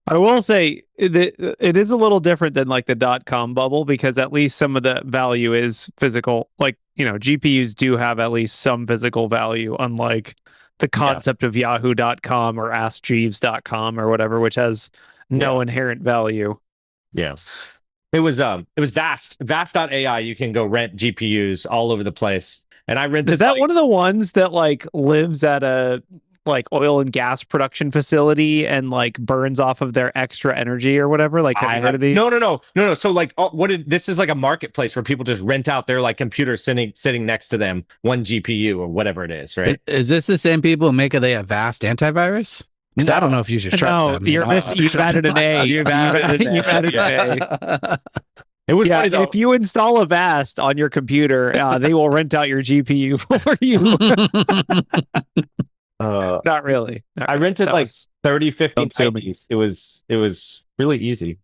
I will say that it is a little different than like the .com bubble because at least some of the value is physical. Like, GPUs do have at least some physical value, unlike the Yeah, concept of yahoo.com or askjeeves.com or whatever, which has yeah, no inherent value. yeah. It was vast AI. You can go rent GPUs all over the place. And I Is rented that like one of the ones that like lives at a like oil and gas production facility and like burns off of their extra energy or whatever? Like, have I you heard have of no, these? no, no, no, no. So like, this is like a marketplace where people just rent out their like computer sitting next to them, one GPU or whatever it is, right? Is this the same people who make a vast antivirus? Because I don't know No, if you should trust No, them. you're missing. You've added an A. you've added You've added an A. it was Yeah, funny if though. you install a Vast on your computer, they will rent out your GPU for you. Uh, Not really. Not I really. rented That like was 30, 50 don't sue me. 90s. It was really easy.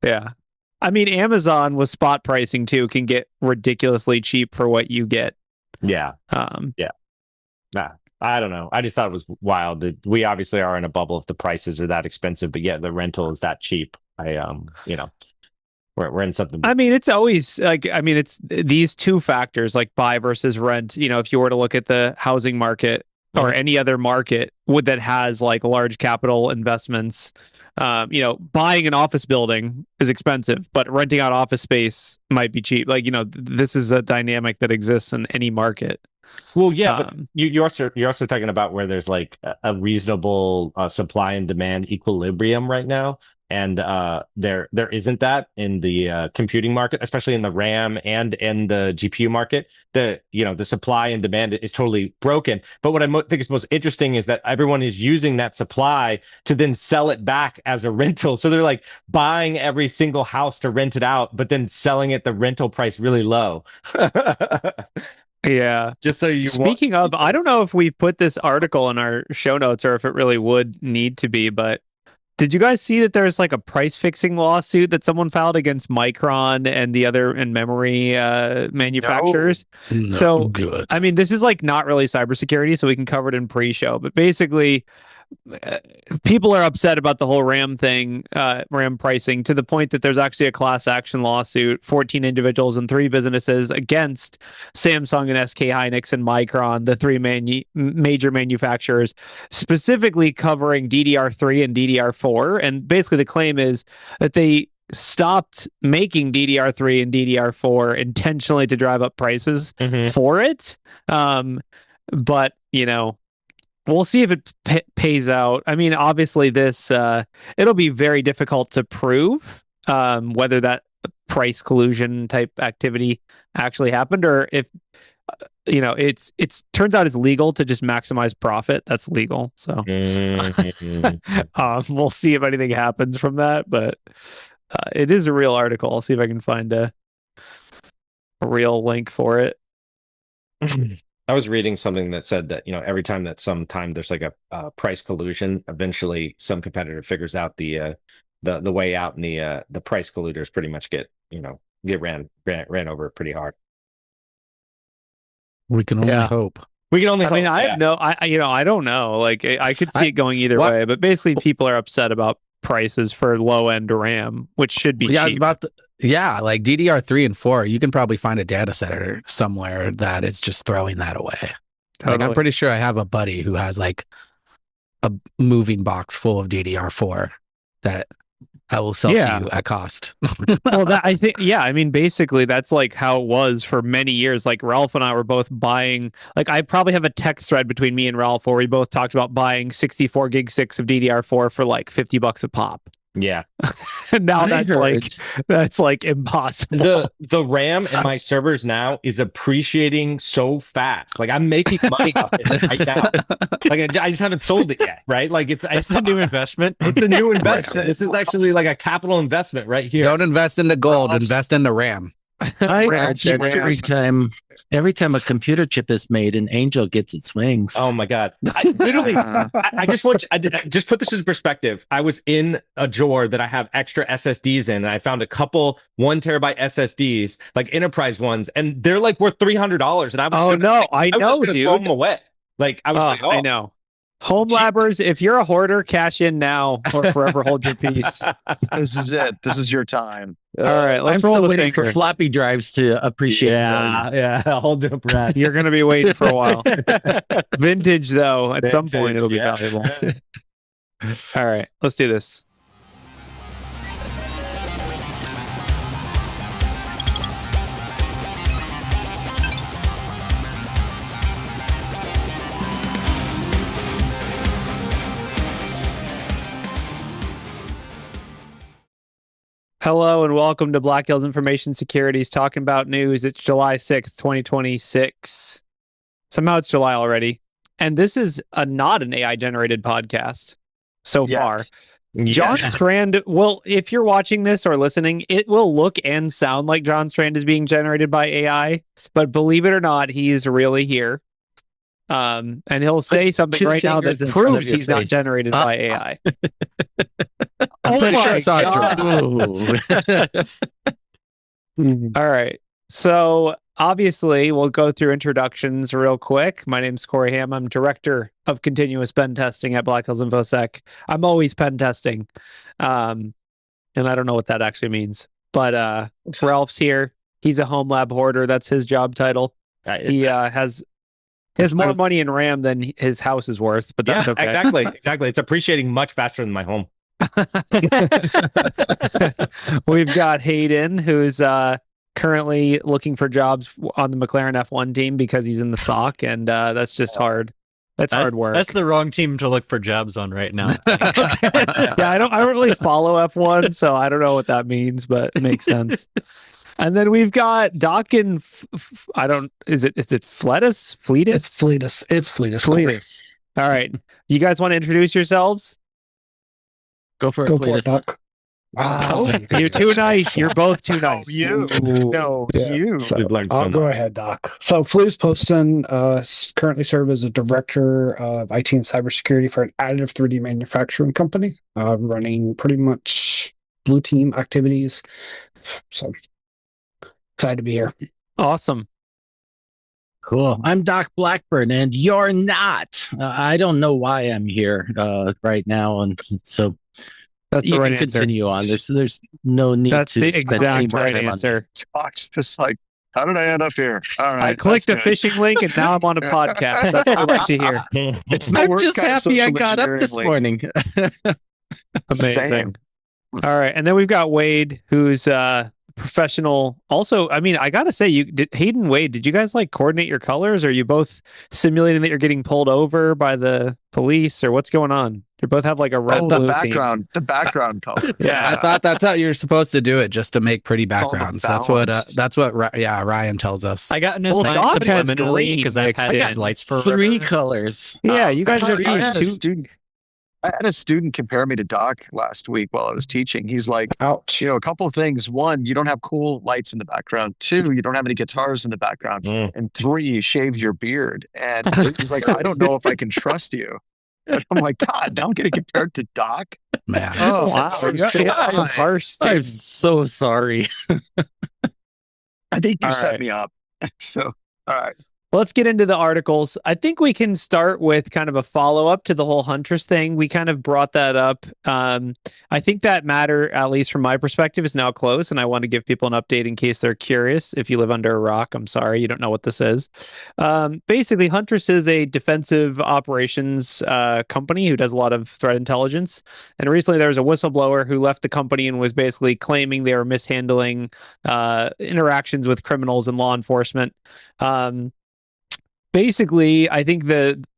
Yeah. I mean, Amazon with spot pricing too can get ridiculously cheap for what you get. Yeah, Um, yeah. Nah, I don't know. I just thought it was wild that we obviously are in a bubble if the prices are that expensive, but yet the rental is that cheap. We're in something. I mean, it's always like, I mean, it's these two factors, like buy versus rent. If you were to look at the housing market or Mhm. any other market that has like large capital investments, buying an office building is expensive, but renting out office space might be cheap. Like, this is a dynamic that exists in any market. Well, yeah, but Um, you're also talking about where there's like a reasonable supply and demand equilibrium right now, and there isn't that in the computing market, especially in the RAM and in the GPU market. The supply and demand is totally broken. But what think is most interesting is that everyone is using that supply to then sell it back as a rental. So they're like buying every single house to rent it out, but then selling it the rental price really low. yeah. Just so you want. Speaking of, I don't know if we put this article in our show notes or if it really would need to be, but did you guys see that there's like a price fixing lawsuit that someone filed against Micron and the other in-memory No. manufacturers? No So, good. I mean, this is like not really cybersecurity, so we can cover it in pre-show. But basically, uh, people are upset about the whole RAM thing, RAM pricing, to the point that there's actually a class action lawsuit, 14 individuals and three businesses against Samsung and SK Hynix and Micron, the three major manufacturers, specifically covering DDR3 and DDR4. And basically, the claim is that they stopped making DDR3 and DDR4 intentionally to drive up prices Mhm. for it. But, we'll see if it pays out. I mean, obviously, it'll be very difficult to prove whether that price collusion type activity actually happened or if it's turns out it's legal to just maximize profit. That's legal. So Mhm. we'll see if anything happens from that. But it is a real article. I'll see if I can find a real link for it. I was reading something that said that every time that sometime there's like a price collusion, eventually some competitor figures out the way out, and the price colluders pretty much get ran over pretty hard. We can only Yeah. hope. We can only I mean, hope. I Yeah. have no, I don't know. Like, I could see I it going either what? way, but basically, people are upset about prices for low end RAM, which should be Yeah, I was cheap. about to. Yeah, like DDR3 and 4, you can probably find a data center somewhere that is just throwing that away. Like, I'm Totally. pretty sure I have a buddy who has like a moving box full of DDR4 that I will sell to Yeah. you at cost. Well, that I think, yeah, I mean, basically, that's like how it was for many years. Like, Ralph and I were both buying, like, I probably have a text thread between me and Ralph where we both talked about buying 64 gig 6 of DDR4 for like $50 a pop. Yeah. And now I heard that's like impossible. The RAM in my servers now is appreciating so fast. Like I'm making money off it right now. Like I just haven't sold it yet, right? Like it's a new investment. It's a new investment. This is actually like a capital investment right here. Don't invest into gold, invest into RAM. I RAM heard that chips. every time a computer chip is made, an angel gets its wings. Oh my God. I just just put this in perspective. I was in a drawer that I have extra SSDs in, and I found a couple 1 terabyte SSDs, like enterprise ones, and they're like worth $300. And I was Oh, no, I was know, just gonna throw dude. them away. Like I was like, oh, I know. Home Labbers, if you're a hoarder, cash in now or forever hold your peace. This is it. This is your time. All right, let's I'm roll still the waiting for finger. floppy drives to appreciate. Yeah. Hold your breath. You're going to be waiting for a while. Vintage, though, at some point it'll be Yeah. valuable. All right, let's do this. Hello and welcome to Black Hills Information Security's Talking About News. It's July 6th, 2026. Somehow it's July already. And this is not an AI-generated podcast so far. John Strand, well, if you're watching this or listening, it will look and sound like John Strand is being generated by AI. But believe it or not, he's really here. And he'll say something right now that proves he's not generated by AI. I'm pretty sure I saw it. All right. So obviously, we'll go through introductions real quick. My name's Corey Ham. I'm director of continuous pen testing at Black Hills InfoSec. I'm always pen testing. And I don't know what that actually means. But Ralph's here. He's a home lab hoarder. That's his job title. He has more money in RAM than his house is worth, but that's okay. Exactly. It's appreciating much faster than my home. We've got Hayden, who's currently looking for jobs on the McLaren F1 team because he's in the SOC, and that's just hard. That's hard work. That's the wrong team to look for jobs on right now. Yeah, I don't really follow F1, so I don't know what that means, but it makes sense. And then we've got Doc and is it Fletus? Fletus? It's Fletus. Fletus. All right. You guys want to introduce yourselves? Go for it, Go for it, Fletus. Doc. Wow. You're too nice. You're both too nice. You. No, Yeah. you. So, We've learned so I'll much. go ahead, Doc. So Fletus Poston currently serve as a director of IT and cybersecurity for an additive 3D manufacturing company, running pretty much blue team activities. So excited to be here. Awesome. Cool. I'm Doc Blackburn, and you're not. I don't know why I'm here right now, and so That's you the right can answer. continue on. There's no need That's to the spend any exact more right time on answer. Talk's just like, how did I end up here? All right. I clicked the that's good. phishing link and now I'm on a podcast. That's what I like to hear. It's the I'm worst just kind of happy I social got up engineering this link. morning. Amazing. Same. All right. And then we've got Wade, who's professional. Also, I mean, I gotta say, Hayden, Wade, did you guys like coordinate your colors? Or are you both simulating that you're getting pulled over by the police, or what's going on? You both have like a red Oh, blue the theme. background color. I thought that's how you're supposed to do it, just to make pretty all the backgrounds. balance. That's what Ryan tells us. I got in his Well, mind Doc has subliminally green because I've mixed had in. these lights for 3 forever. colors. Yeah, you guys are I had a two. student. I had a student compare me to Doc last week while I was teaching. He's like, Ouch. a couple of things. 1, you don't have cool lights in the background. 2, you don't have any guitars in the background. And 3, you shave your beard. And he's like, I don't know if I can trust you. And I'm like, God, now I'm getting compared to Doc. Man. Oh, Wow, so you got some high. harsh I'm students. so sorry. I think you All set right. me up. So, all right. Let's get into the articles. I think we can start with kind of a follow-up to the whole Hunters thing. We kind of brought that up. I think that matter, at least from my perspective, is now closed, and I want to give people an update in case they're curious. If you live under a rock, I'm sorry, you don't know what this is. Basically, Hunters is a defensive operations company who does a lot of threat intelligence. And recently there was a whistleblower who left the company and was basically claiming they were mishandling interactions with criminals and law enforcement. Basically, I think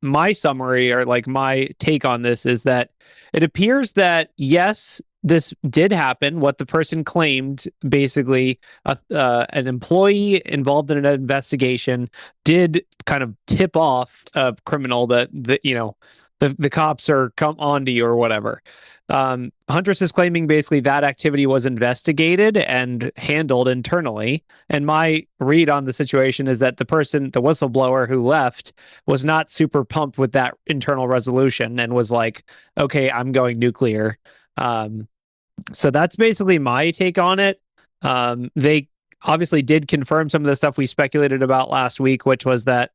my summary or like my take on this is that it appears that yes, this did happen. What the person claimed, basically, an employee involved in an investigation did kind of tip off a criminal that the cops are come onto you or whatever. Huntress is claiming basically that activity was investigated and handled internally. And my read on the situation is that the whistleblower who left was not super pumped with that internal resolution and was like, okay, I'm going nuclear. So that's basically my take on it. They obviously did confirm some of the stuff we speculated about last week, which was that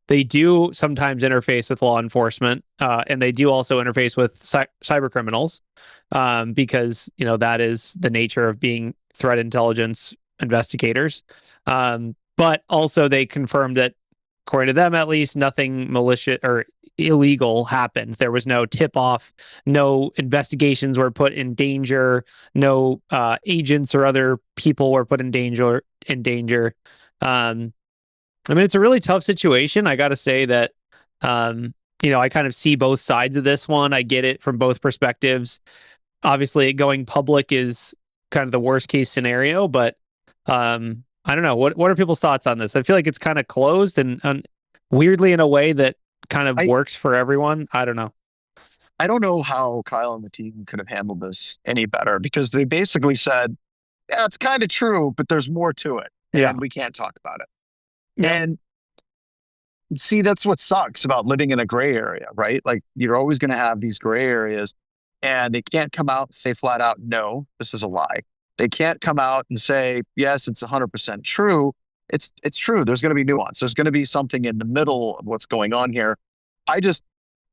they do sometimes interface with law enforcement, and they do also interface with cyber criminals, because that is the nature of being threat intelligence investigators. But also they confirmed that, according to them at least, nothing malicious or illegal happened. There was no tip-off, no investigations were put in danger, no agents or other people were put in danger. I mean, it's a really tough situation. I got to say that, I kind of see both sides of this one. I get it from both perspectives. Obviously, going public is kind of the worst case scenario, but I don't know. What are people's thoughts on this? I feel like it's kind of closed and weirdly in a way that kind of works for everyone. I don't know. I don't know how Kyle and the team could have handled this any better, because they basically said, yeah, it's kind of true, but there's more to it. And we can't talk about it. Yeah. And see, that's what sucks about living in a gray area, right? Like, you're always going to have these gray areas, and they can't come out and say flat out, no, this is a lie. They can't come out and say, yes, it's 100% true. It's true. There's going to be nuance. There's going to be something in the middle of what's going on here. I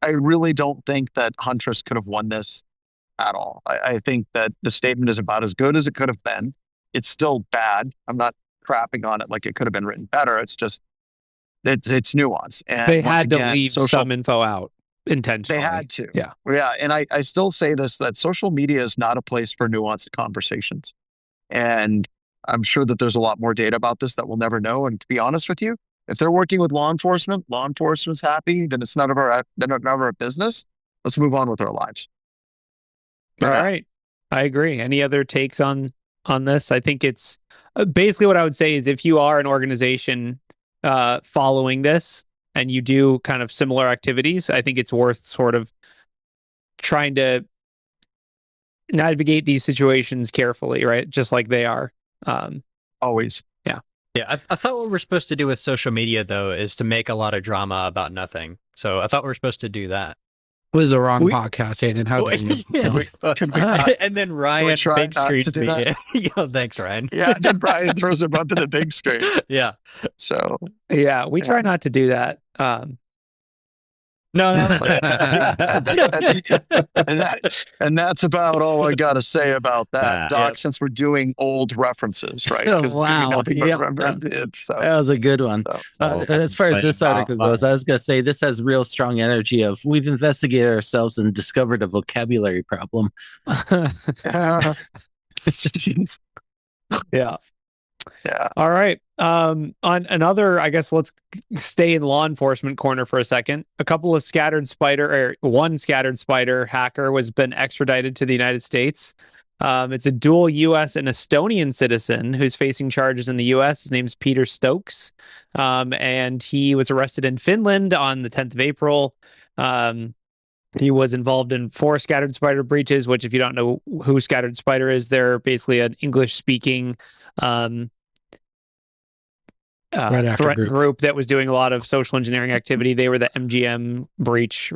really don't think that Huntress could have won this at all. I think that the statement is about as good as it could have been. It's still bad. I'm not crapping on it like it could have been written better. It's just, it's nuance. And they had to leave some info out intentionally. They had to. Yeah. And I still say this, that social media is not a place for nuanced conversations. And I'm sure that there's a lot more data about this that we'll never know. And to be honest with you, if they're working with law enforcement's happy, then it's none of our business. Let's move on with our lives. All right. I agree. Any other takes on this? I think it's basically what I would say is, if you are an organization following this and you do kind of similar activities, I think it's worth sort of trying to navigate these situations carefully, right? Just like they are. Always. Yeah, I thought what we're supposed to do with social media, though, is to make a lot of drama about nothing. So I thought we were supposed to do that. It was the wrong podcast, Hayden. How dare you? And then Ryan big screens me. Thanks, Ryan. Yeah, and then Ryan throws him up to the big screen. Yeah. So yeah, we try not to do that. No, and that's about all I got to say about that, Doc. Since we're doing old references, right? Wow, so. That was a good one. As far as this article goes, I was going to say this has real strong energy of, we've investigated ourselves and discovered a vocabulary problem. Yeah. All right. On another, I guess let's stay in law enforcement corner for a second. One scattered spider hacker was been extradited to the United States. It's a dual U.S. and Estonian citizen who's facing charges in the U.S. His name's Peter Stokes, and he was arrested in Finland on the 10th of April. He was involved in 4 scattered spider breaches, which, if you don't know who Scattered Spider is, they're basically an English-speaking threat group that was doing a lot of social engineering activity. They were the MGM breach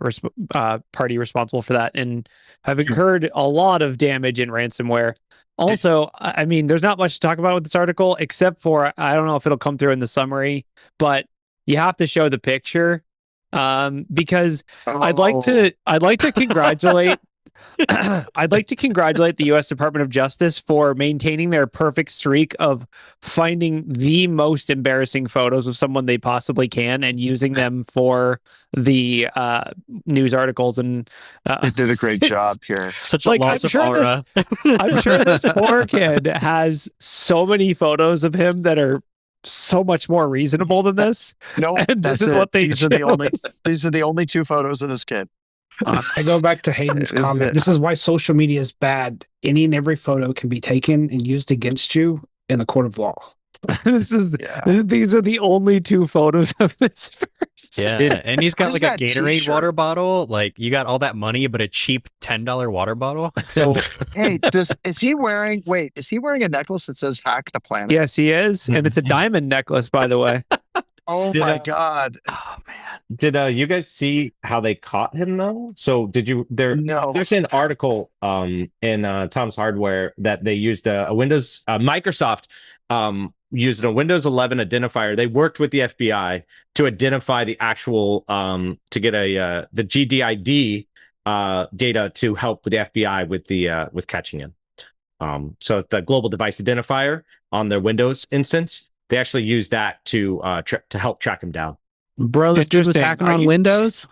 party responsible for that, and have incurred a lot of damage in ransomware. Also, I mean, there's not much to talk about with this article, except for, I don't know if it'll come through in the summary, but you have to show the picture, because I'd like to congratulate I'd like to congratulate the U.S. Department of Justice for maintaining their perfect streak of finding the most embarrassing photos of someone they possibly can and using them for the news articles. And they did a great job here. Such a loss of aura. I'm sure this poor kid has so many photos of him that are so much more reasonable than this. No, and this is what they these are the only 2 photos of this kid. I go back to Hayden's comment. This is why social media is bad. Any and every photo can be taken and used against you in the court of law. These are the only 2 photos of this person. Yeah, and he's got like a Gatorade water bottle. Like, you got all that money, but a cheap $10 water bottle. So, hey, is he wearing a necklace that says "Hack the Planet"? Yes, he is, and it's a diamond necklace, by the way. Oh my God! Oh man! Did you guys see how they caught him though? So did you? No. There's an article in Tom's Hardware that they used a Windows Microsoft using a Windows 11 identifier. They worked with the FBI to identify the actual to get the GDID data to help with the FBI with catching him. So the global device identifier on their Windows instance, they actually use that to help track him down. Bro, this dude was Interesting. hacking on Windows.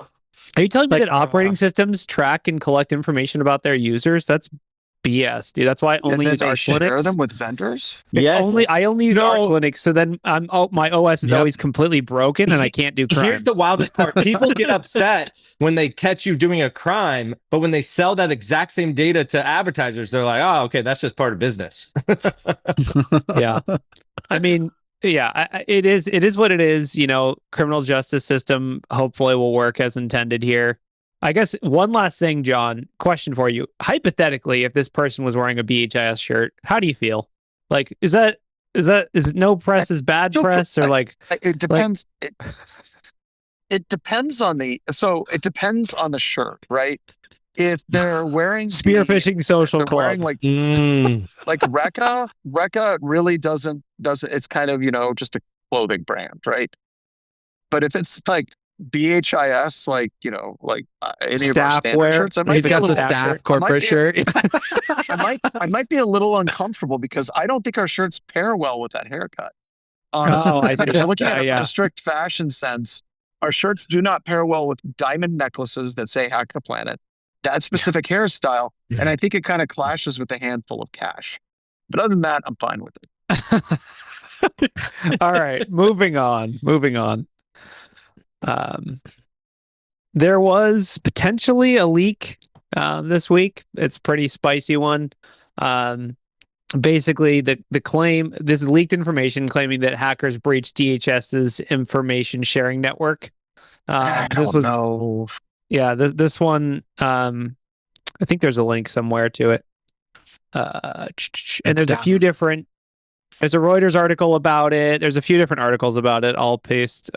Are you telling me Like, that operating systems track and collect information about their users? That's BS, dude. That's why I only use they Arch share Linux. them with vendors. I only use Arch Linux, so then my OS is Yep. always completely broken and I can't do crime. Here's the wildest part. People get upset when they catch you doing a crime, but when they sell that exact same data to advertisers, they're like, oh, okay, that's just part of business. Yeah. I mean, yeah, it is what it is. You know, criminal justice system hopefully will work as intended here. I guess one last thing, John, question for you. Hypothetically, if this person was wearing a BHIS shirt, how do you feel? Like, is it no press is bad press, or like It depends. It depends on the shirt, right? If they're wearing spearfishing social they're club? wearing like Rekka really doesn't it's kind of, just a clothing brand, right? But if it's like BHIS, like any of our Staff standard wear. shirts, He's got the staff corporate shirt. I might be a little uncomfortable because I don't think our shirts pair well with that haircut. Oh, I see. If you're looking at it Yeah. from a strict fashion sense, our shirts do not pair well with diamond necklaces that say "Hack the Planet." That specific hairstyle, and I think it kind of clashes with a handful of cash. But other than that, I'm fine with it. All right, moving on. There was potentially a leak this week. It's a pretty spicy one. Basically, the claim, this is leaked information claiming that hackers breached DHS's information sharing network. This one, I think there's a link somewhere to it. And there's a few different, there's a Reuters article about it. There's a few different articles about it. I'll paste.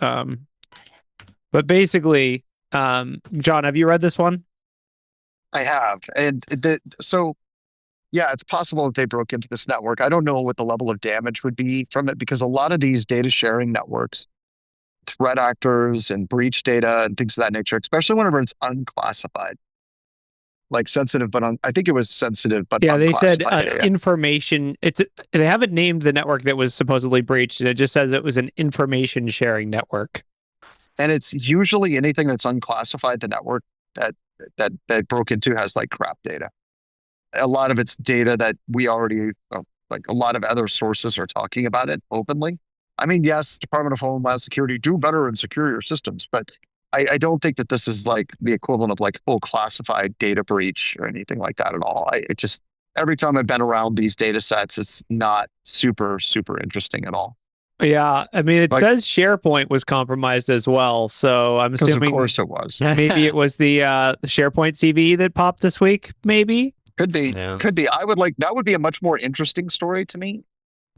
But basically, John, have you read this one? I have. And it's possible that they broke into this network. I don't know what the level of damage would be from it, because a lot of these data sharing networks, threat actors and breach data and things of that nature, especially whenever it's unclassified, like sensitive, but I think it was sensitive, but yeah, they said unclassified data. information. They haven't named the network that was supposedly breached, and it just says it was an information sharing network. And it's usually anything that's unclassified. The network that broke into has like crap data. A lot of it's data that we already, like a lot of other sources are talking about it openly. I mean, yes, Department of Homeland Security, do better and secure your systems, but I don't think that this is like the equivalent of like full classified data breach or anything like that at all. Every time I've been around these data sets, it's not super, super interesting at all. Yeah, I mean, it says SharePoint was compromised as well, so I'm assuming, of course it was. Maybe it was the SharePoint CV that popped this week, maybe? Could be. Yeah. Could be. That would be a much more interesting story to me,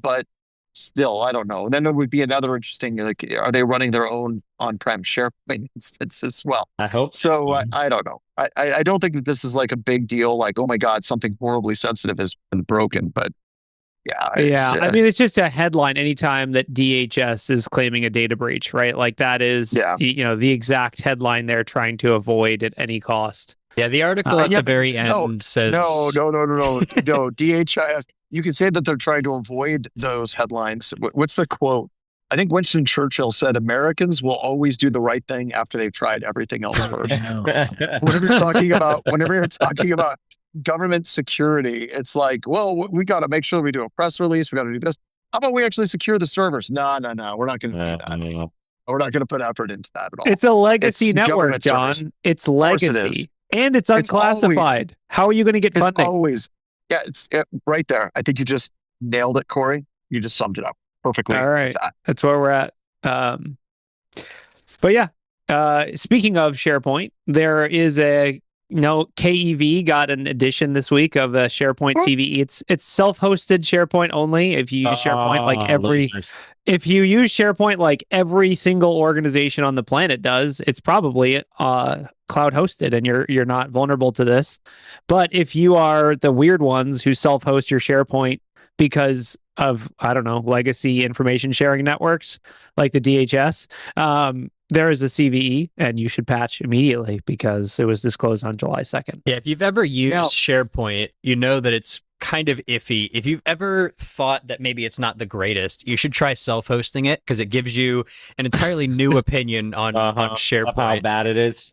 but still, I don't know. Then it would be another interesting, like, are they running their own on-prem SharePoint instance as well? I hope. So I don't know. I don't think that this is like a big deal, like, oh my God, something horribly sensitive has been broken, but yeah. I mean, it's just a headline anytime that DHS is claiming a data breach, right? Like that is, the exact headline they're trying to avoid at any cost. Yeah, the article at the very end says... No, DHIS. You can say that they're trying to avoid those headlines. What's the quote? I think Winston Churchill said, Americans will always do the right thing after they've tried everything else first. Whenever you're talking about government security, it's like, well, we got to make sure we do a press release. We got to do this. How about we actually secure the servers? No. We're not going to do that. No. We're not going to put effort into that at all. It's a legacy network, John. Servers. It's legacy. And it's unclassified. How are you going to get funding? It's right there. I think you just nailed it, Corey. You just summed it up perfectly. All right. That's where we're at. But yeah, speaking of SharePoint, there is KEV got an edition this week of a SharePoint CVE. It's self-hosted SharePoint only. If you use SharePoint if you use SharePoint like every single organization on the planet does, it's probably cloud hosted, and you're not vulnerable to this. But if you are the weird ones who self-host your SharePoint because of, I don't know, legacy information sharing networks like the DHS. There is a CVE, and you should patch immediately because it was disclosed on July 2nd. Yeah, if you've ever used SharePoint, you know that it's kind of iffy. If you've ever thought that maybe it's not the greatest, you should try self-hosting it because it gives you an entirely new opinion on SharePoint. How bad it is.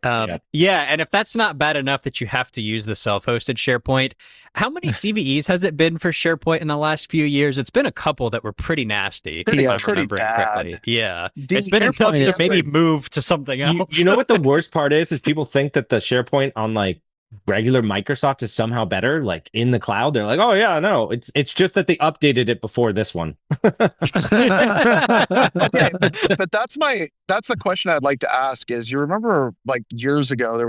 Yeah, and if that's not bad enough that you have to use the self-hosted SharePoint, how many CVEs has it been for SharePoint in the last few years? It's been a couple that were pretty nasty, if I'm remembering correctly. Yeah, it's been enough to maybe move to something else. You know what the worst part is people think that the SharePoint on like regular Microsoft is somehow better, like in the cloud. They're like, oh yeah, no, it's just that they updated it before this one. Okay, but that's the question I'd like to ask is, you remember like years ago there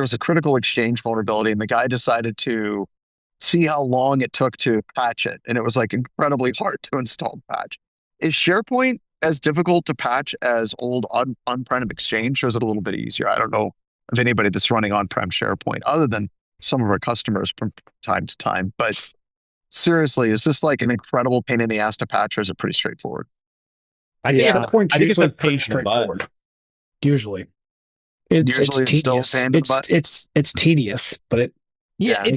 was a critical exchange vulnerability and the guy decided to see how long it took to patch it, and it was like incredibly hard to install patch. Is SharePoint as difficult to patch as old on-prem Exchange, or is it a little bit easier? I don't know of anybody that's running on-prem SharePoint other than some of our customers from time to time. But seriously, is this like an incredible pain in the ass to patch, or is it pretty straightforward? SharePoint's I think it's usually a pretty pain in the butt. straightforward. Usually. It's tedious. Still pain in the butt? It's tedious, but It's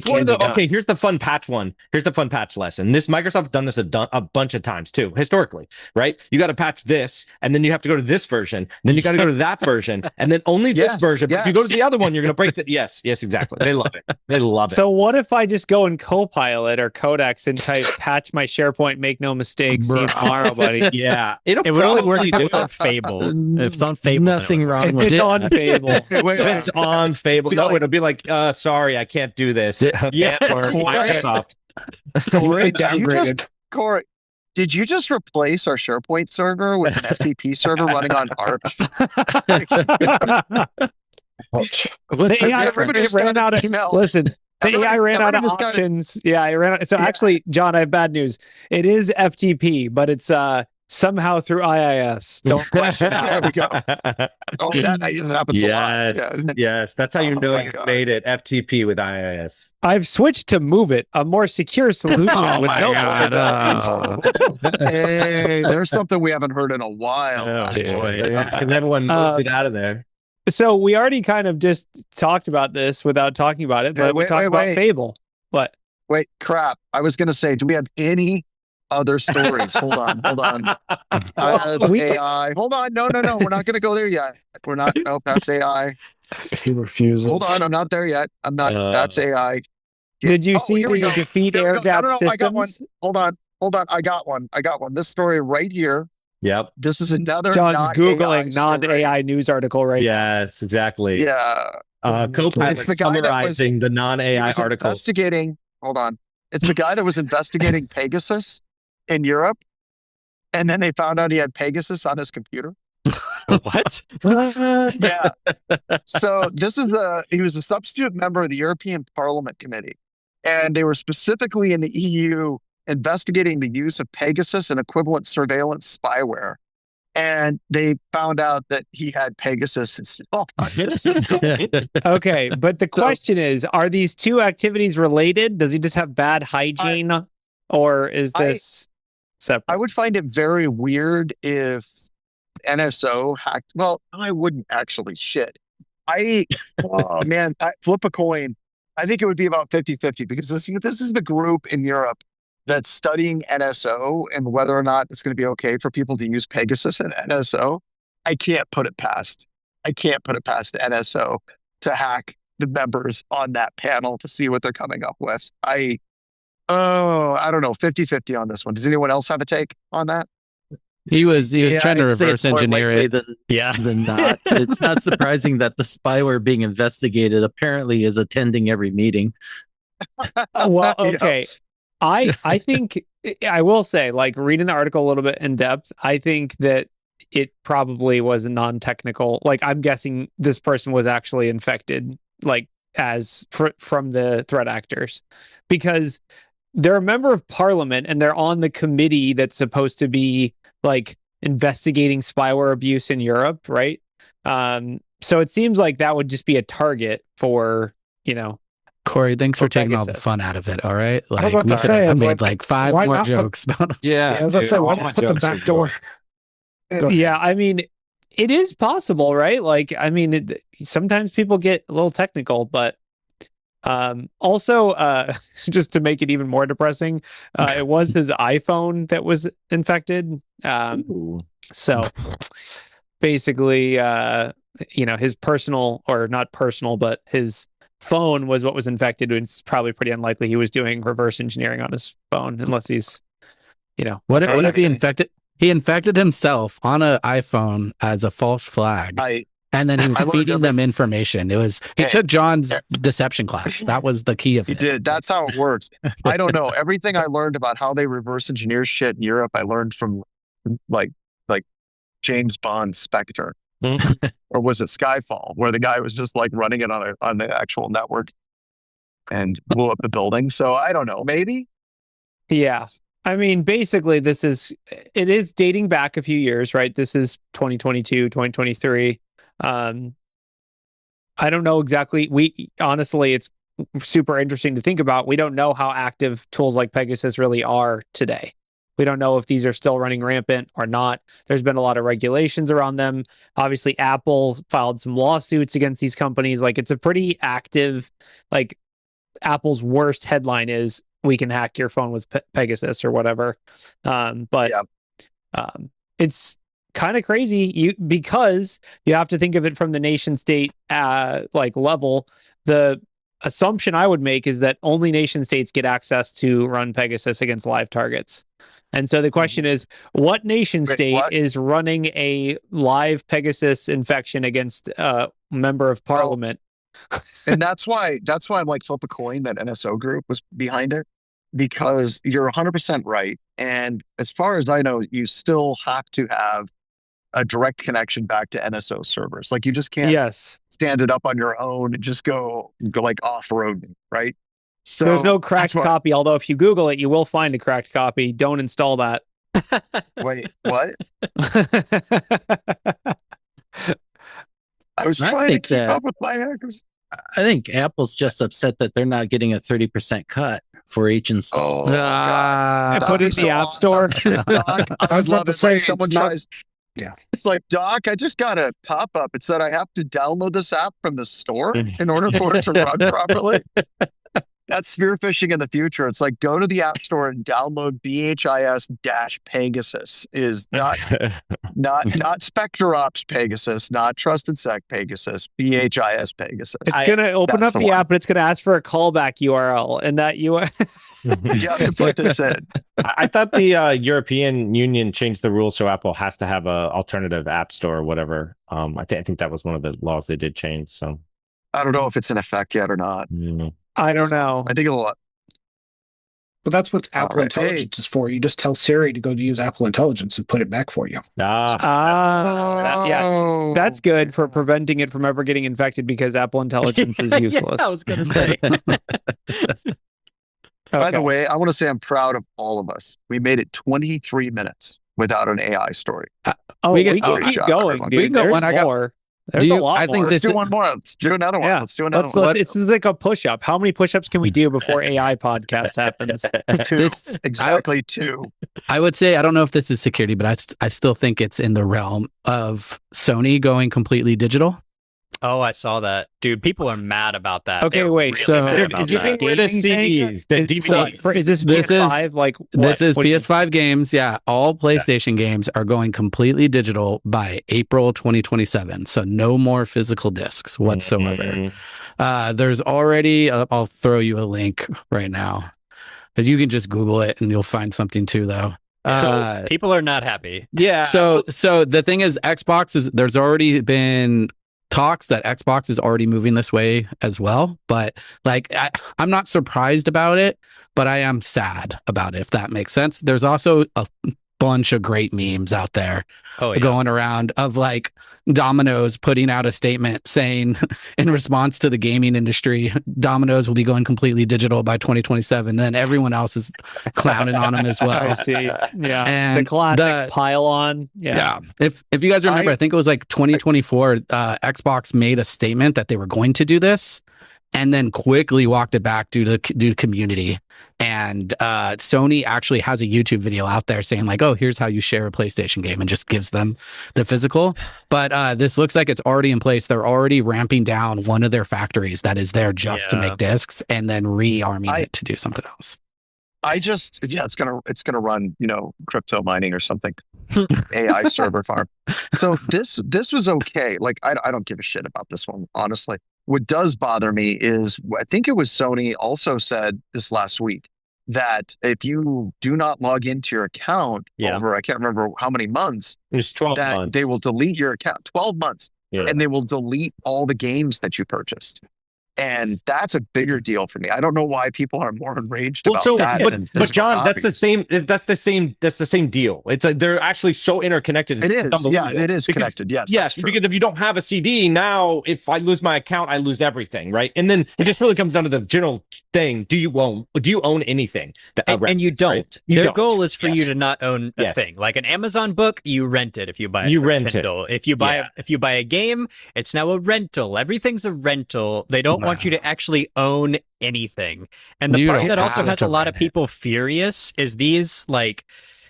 it one of can the be done. okay. Here's the fun patch one. Here's the fun patch lesson. This Microsoft's done this a bunch of times too, historically, right? You got to patch this, and then you have to go to this version, then you got to go to that version, and then only this version. But if you go to the other one, you're gonna break the yes, exactly. They love it. They love it. So what if I just go in Copilot or Codex and type patch my SharePoint, make no mistakes, see you tomorrow, buddy? Yeah, It would only work if it's on Fable. If it's on Fable, Nothing wrong with It's it. on Fable. It's on Fable. No, it'll be like, sorry, I can't do this. Yeah. Microsoft. Corey downgraded. Corey, did you just replace our SharePoint server with an FTP server running on Arch? The AI ran out of email. Listen, the AI ran out of everybody just got- options. Yeah, it ran out. So actually, John, I have bad news. It is FTP, but it's somehow through IIS. Don't question There we go. Oh, that happens a lot. Yes, Yeah. yes. That's how you Oh know my you God. made it. FTP with IIS. I've switched to Move It, a more secure solution with no vulnerabilities. Hey, there's something we haven't heard in a while. Oh, boy. And everyone moved it out of there. So we already kind of just talked about this without talking about it, but we talked about Fable. What? Wait, crap. I was going to say, do we have any other stories? Hold on. AI. Hold on. No. We're not going to go there yet. We're not. No, that's AI. He refuses. Hold on. I'm not there yet. I'm not. That's AI. Did you see here we the go. defeat Here we air go. gap No, I got one. systems? Hold on. I got one. This story right here. Yep. This is another. John's not Googling AI story. non-AI news article right now. Yes, exactly. Yeah. Copilot It's the guy that was- summarizing the He non-AI was articles. investigating. Hold on. It's the guy that was investigating Pegasus in Europe, and then they found out he had Pegasus on his computer. What? Yeah. So he was a substitute member of the European Parliament Committee, and they were specifically in the EU investigating the use of Pegasus and equivalent surveillance spyware. And they found out that he had Pegasus installed on his system. Okay, but the question is, are these two activities related? Does he just have bad hygiene, or is this separate? I would find it very weird if NSO hacked. Well, I wouldn't actually. Shit. Oh man, flip a coin. I think it would be about 50-50 because this is the group in Europe that's studying NSO and whether or not it's going to be okay for people to use Pegasus and NSO. I can't put it past NSO to hack the members on that panel to see what they're coming up with. I don't know, 50-50 on this one. Does anyone else have a take on that? He was trying to I'd say reverse it's more engineer likely it than not. It's not surprising that the spyware being investigated apparently is attending every meeting. Well, Yeah. okay. I think I will say, like, reading the article a little bit in depth, I think that it probably was a non-technical. Like, I'm guessing this person was actually infected, like, from the threat actors, because they're a member of parliament and they're on the committee that's supposed to be like investigating spyware abuse in Europe, right? So it seems like that would just be a target for, Corey, thanks for taking all the Pegasus. fun out of it. All right, was like about we to could say, have like, made like 5 why more not put- jokes about it. Yeah, I was gonna say, why all my not put the jokes back are door? Yeah, I mean, it is possible, right? Like, I mean, sometimes people get a little technical, but also, just to make it even more depressing, it was his iPhone that was infected. So basically, his personal, or not personal, but his phone was what was infected. It's probably pretty unlikely he was doing reverse engineering on his phone, unless he's, What if he infected himself on an iPhone as a false flag? And then he was feeding them information. He took John's deception class. That was the key of it. He did. That's how it works. I don't know. Everything I learned about how they reverse engineer shit in Europe, I learned from like James Bond Spectre. Or was it Skyfall, where the guy was just like running it on the actual network and blew up the building. So I don't know. Maybe. Yeah. I mean, basically, it is dating back a few years, right? This is 2022, 2023. I don't know exactly. Honestly, it's super interesting to think about. We don't know how active tools like Pegasus really are today. We don't know if these are still running rampant or not. There's been a lot of regulations around them. Obviously, Apple filed some lawsuits against these companies. Like, it's a pretty active, like, Apple's worst headline is, we can hack your phone with Pegasus or whatever. It's kind of crazy because you have to think of it from the nation state level. The assumption I would make is that only nation states get access to run Pegasus against live targets. And so the question is, what nation state is running a live Pegasus infection against a member of parliament? And that's why I'm like, flip a coin that NSO Group was behind it, because you're 100% right. And as far as I know, you still have to have a direct connection back to NSO servers. Like, you just can't stand it up on your own and just go like off-road, right? So there's no cracked copy, although if you Google it, you will find a cracked copy. Don't install that. Wait, what? I was trying to keep up with my hackers. I think Apple's just upset that they're not getting a 30% cut for each install. I put it in the App Store. Doc, I would love to say someone tries. Yeah. It's like, Doc, I just got a pop-up. It said I have to download this app from the store in order for it to run properly. That's spear phishing in the future. It's like, go to the App Store and download BHIS-Pegasus. Is not SpectreOps Pegasus, not Trusted Sec Pegasus, BHIS Pegasus. It's going to open up the app, and it's going to ask for a callback URL, and that URL. You have to put this in. I thought the European Union changed the rules so Apple has to have an alternative app store or whatever. I think that was one of the laws they did change. So I don't know if it's in effect yet or not. I don't know. I think it'll. But that's what Apple Intelligence is for. You just tell Siri to go to use Apple Intelligence and put it back for you. Yes, that's good for preventing it from ever getting infected, because Apple Intelligence is useless. I was going to say. By the way, I want to say I'm proud of all of us. We made it 23 minutes without an AI story. We can keep going, dude. We can go There's more. There's a lot more. Let's do one more. Let's do another one. Let's do another one. It's like a push-up. How many push-ups can we do before AI podcast happens? Two. I would say, I don't know if this is security, but I still think it's in the realm of Sony going completely digital. Oh, I saw that. Dude, people are mad about that. Okay, wait. Really Is this a dating thing? Is this PS5? This is PS5 games. Yeah, all PlayStation games are going completely digital by April 2027. So no more physical discs whatsoever. There's already, I'll throw you a link right now. But you can just Google it and you'll find something too, though. So people are not happy. Yeah. So the thing is, there's already been talks that Xbox is already moving this way as well, but like I'm not surprised about it, but I am sad about it, if that makes sense. There's also a bunch of great memes out there going around of like Domino's putting out a statement saying in response to the gaming industry, Domino's will be going completely digital by 2027. Then everyone else is clowning on them as well. I see. Yeah. And the classic pile-on. Yeah. If you guys remember, I think it was like 2024, Xbox made a statement that they were going to do this. and then quickly walked it back due to community. And Sony actually has a YouTube video out there saying like, oh, here's how you share a PlayStation game, and just gives them the physical. But this looks like it's already in place. They're already ramping down one of their factories that is there just to make discs, and then rearming it to do something else. It's gonna run, crypto mining or something, AI server farm. So this was okay. Like I don't give a shit about this one, honestly. What does bother me is, I think it was Sony also said this last week that if you do not log into your account over, I can't remember how many months, it's 12 that months. they will delete your account, 12 months, and they will delete all the games that you purchased. And that's a bigger deal for me. I don't know why people are more enraged about that. But John, that's the same deal. It's like they're actually so interconnected. It is. Yeah, it is connected. Yes, because if you don't have a CD now, if I lose my account, I lose everything, right? And then it just really comes down to the general thing: do you own anything? And you don't. Right? Their goal is for you to not own a thing. Like an Amazon book, you rent it if you buy it. You from rent Kindle. it. If you buy a game, it's now a rental. Everything's a rental. They don't want you to actually own anything. And the part that also has a lot of people furious is these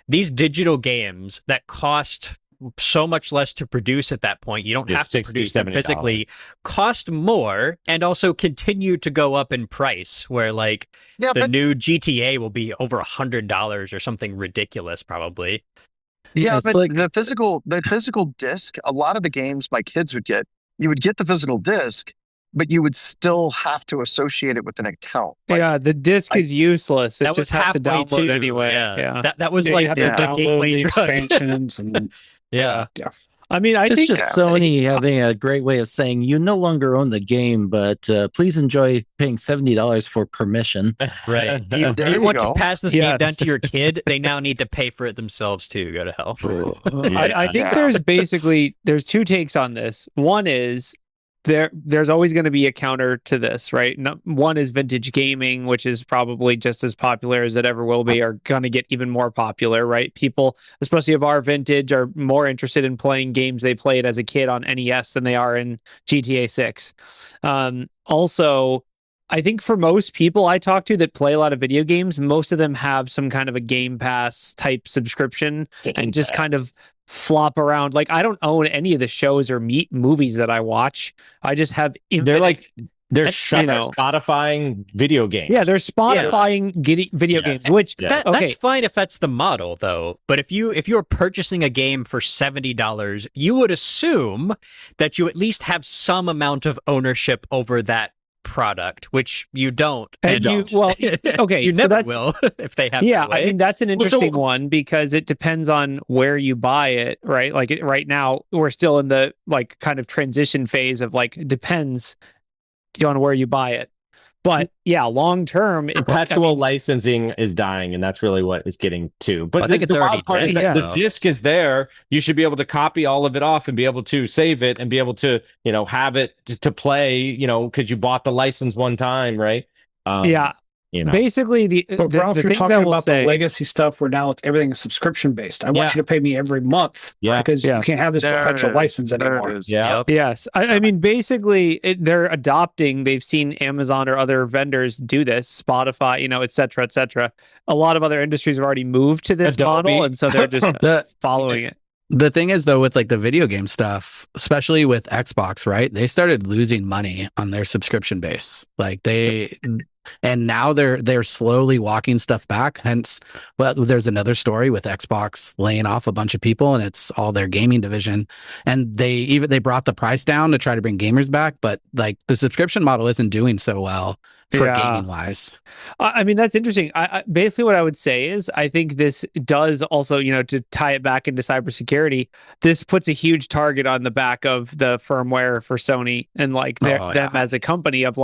digital games that cost so much less to produce at that point. You don't have to produce them physically, cost more, and also continue to go up in price, where the new GTA will be over $100 or something ridiculous probably. Yeah, but the physical disc, a lot of the games my kids would get, you would get the physical disc, but you would still have to associate it with an account. The disc is useless. It that just was has to halfway download too. anyway. That was like the gateway drug. Expansions and yeah. I mean, I it's think just Sony having a great way of saying you no longer own the game, but please enjoy paying $70 for permission. Right. Do you want to pass this game down to your kid? They now need to pay for it themselves too. Go to hell. I think there's two takes on this. One is there's always going to be a counter to this, right? One is vintage gaming, which is probably just as popular as it ever will be, are going to get even more popular, right? People, especially of our vintage, are more interested in playing games they played as a kid on NES than they are in GTA 6. Also, I think for most people I talk to that play a lot of video games, most of them have some kind of a Game Pass type subscription and just kind of flop around. Like, I don't own any of the shows or movies that I watch. I just have they're Spotifying video games. Yeah, they're Spotifying video games, which that's fine if that's the model though. But if you're purchasing a game for $70, you would assume that you at least have some amount of ownership over that product, which you don't. You never will if they have. Yeah, I mean that's an interesting one because it depends on where you buy it, right? Like right now we're still in the kind of transition phase of it depends on where you buy it. But yeah, long term, perpetual licensing is dying, and that's really what it's getting to. But I think it's already dead. The disc is there. You should be able to copy all of it off and be able to save it and be able to, have it to play, because you bought the license one time, right? Basically, but Ralph, you're talking about the legacy stuff where now everything is subscription based. I want you to pay me every month because you can't have this perpetual license anymore. Yes. I mean, basically, they're adopting. They've seen Amazon or other vendors do this, Spotify, et cetera, et cetera. A lot of other industries have already moved to this model, and so they're just following it. The thing is, though, with the video game stuff, especially with Xbox, right? They started losing money on their subscription base. And now they're slowly walking stuff back. Hence, there's another story with Xbox laying off a bunch of people, and it's all their gaming division. And they brought the price down to try to bring gamers back, but the subscription model isn't doing so well for gaming wise. I mean, that's interesting. I basically what I would say is I think this does also, to tie it back into cybersecurity, this puts a huge target on the back of the firmware for Sony and them as a company of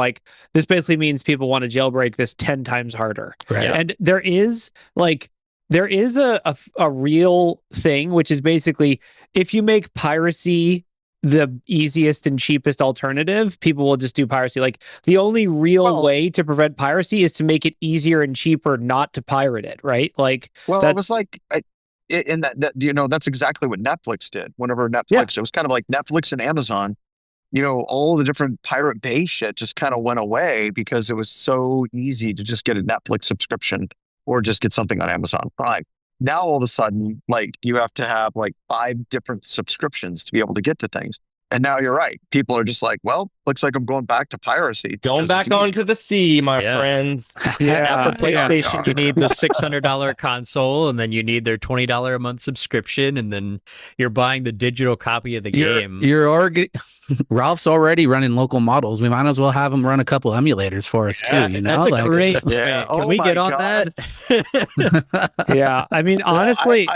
this basically means people want to jailbreak this 10 times harder. Right. And there is a real thing, which is basically if you make piracy the easiest and cheapest alternative, people will just do piracy. The only real way to prevent piracy is to make it easier and cheaper not to pirate it, right? It was that's exactly what Netflix did. Whenever Netflix, it was kind of like Netflix and Amazon all the different Pirate Bay shit just kind of went away because it was so easy to just get a Netflix subscription or just get something on Amazon Prime. Now, all of a sudden, like, you have to have like 5 different subscriptions to be able to get to things. And now you're right. People are just like, well, looks like I'm going back to piracy. Going back onto the sea, my friends. Now for PlayStation, you need the $600 console, and then you need their $20 a month subscription, and then you're buying the digital copy of the game. Ralph's already running local models. We might as well have him run a couple emulators for us too. That's a great thing. Can we get on that? Yeah, I mean, honestly,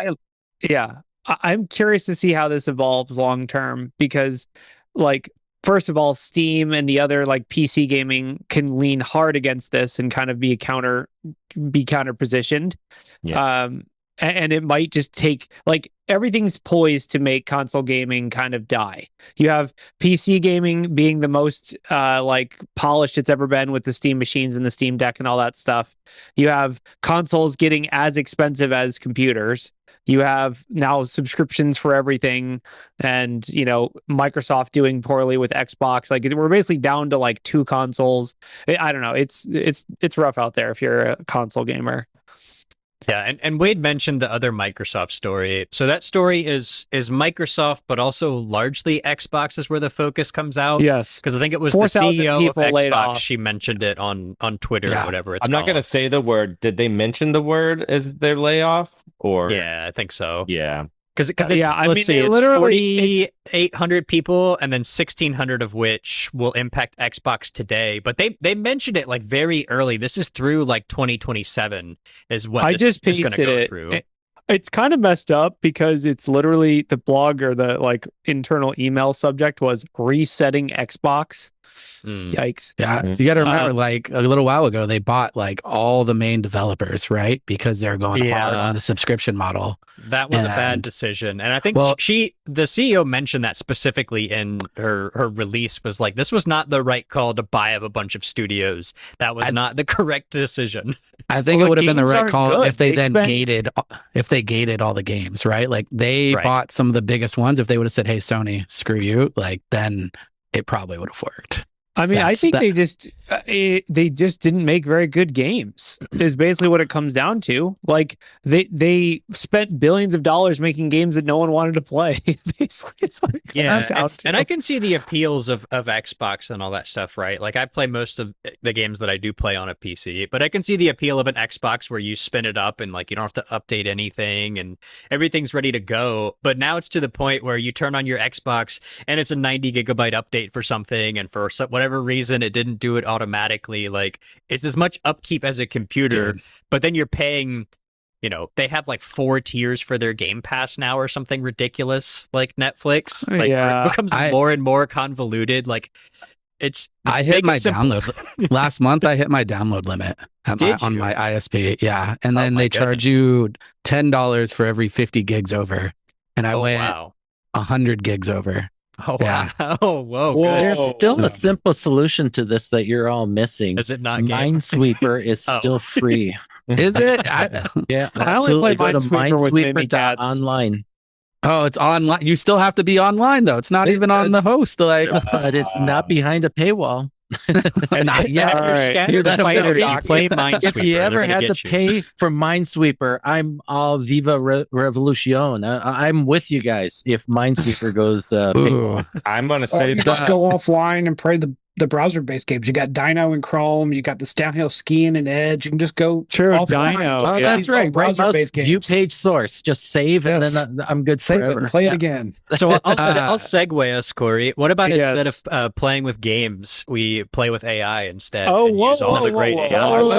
I'm curious to see how this evolves long term because, like, first of all, Steam and the other like PC gaming can lean hard against this and kind of be counter positioned. Yeah. And it might just take, like, everything's poised to make console gaming kind of die. You have PC gaming being the most like polished it's ever been with the Steam machines and the Steam Deck and all that stuff. You have consoles getting as expensive as computers. You have now subscriptions for everything, and Microsoft doing poorly with Xbox. Like, we're basically down to like 2 consoles. I don't know. It's rough out there if you're a console gamer. Yeah, and Wade mentioned the other Microsoft story. So that story is Microsoft, but also largely Xbox is where the focus comes out. Yes, because I think it was the CEO of Xbox. She mentioned it on Twitter or whatever. I'm not going to say the word. Did they mention the word as their layoff? Or yeah, I think so. Yeah. Because it's 4,800 people, and then 1,600 of which will impact Xbox today. But they mentioned it like very early. This is through like 2027 is what this is going to go through. It's kind of messed up because it's literally the blog or the like internal email subject was resetting Xbox. Yikes. Yeah, you got to remember, like a little while ago, they bought like all the main developers, right? Because they're going hard on the subscription model. That was a bad decision. And I think the CEO mentioned that specifically in her release, was like, this was not the right call to buy up a bunch of studios. That was not the correct decision. I think it would have been the right call if they gated all the games, right? Like they bought some of the biggest ones. If they would have said, hey, Sony, screw you, like then it probably would have worked. I mean, I think they just didn't make very good games is basically what it comes down to. Like they spent billions of dollars making games that no one wanted to play. Basically, it's what it comes down to. And I can see the appeals of Xbox and all that stuff, right? Like I play most of the games that I do play on a PC, but I can see the appeal of an Xbox where you spin it up and like you don't have to update anything and everything's ready to go. But now it's to the point where you turn on your Xbox and it's a 90 gigabyte update for something, and for whatever reason it didn't do it automatically. Like it's as much upkeep as a computer, but then you're paying, they have like 4 tiers for their Game Pass now or something ridiculous like Netflix. Like it becomes more and more convoluted. Like I hit my download last month. I hit my download limit on my ISP. Yeah. And then they charge you $10 for every 50 gigs over. And I went 100 gigs over. Oh, yeah. Wow. Whoa. Good. There's still a simple solution to this that you're all missing. Is it not? Minesweeper is still free. Is it? Yeah. I only play Minesweeper with online. Oh, it's online. You still have to be online though. It's not even on the host. Like, but it's not behind a paywall. Not yet. You're spider. You play Minesweeper. If you ever had to pay for Minesweeper, I'm all Viva Revolution. I'm with you guys. If Minesweeper goes, I'm gonna say just go offline and play the browser-based games. You got Dino and Chrome. You got this downhill skiing and Edge. You can just go offline. Dino. Oh, that's right. Browser-based games. View page source. Just save and then I'm good forever. And play it again. So I'll segue us, Corey. What about instead of playing with games, we play with AI instead? Oh, use all the great AI. No.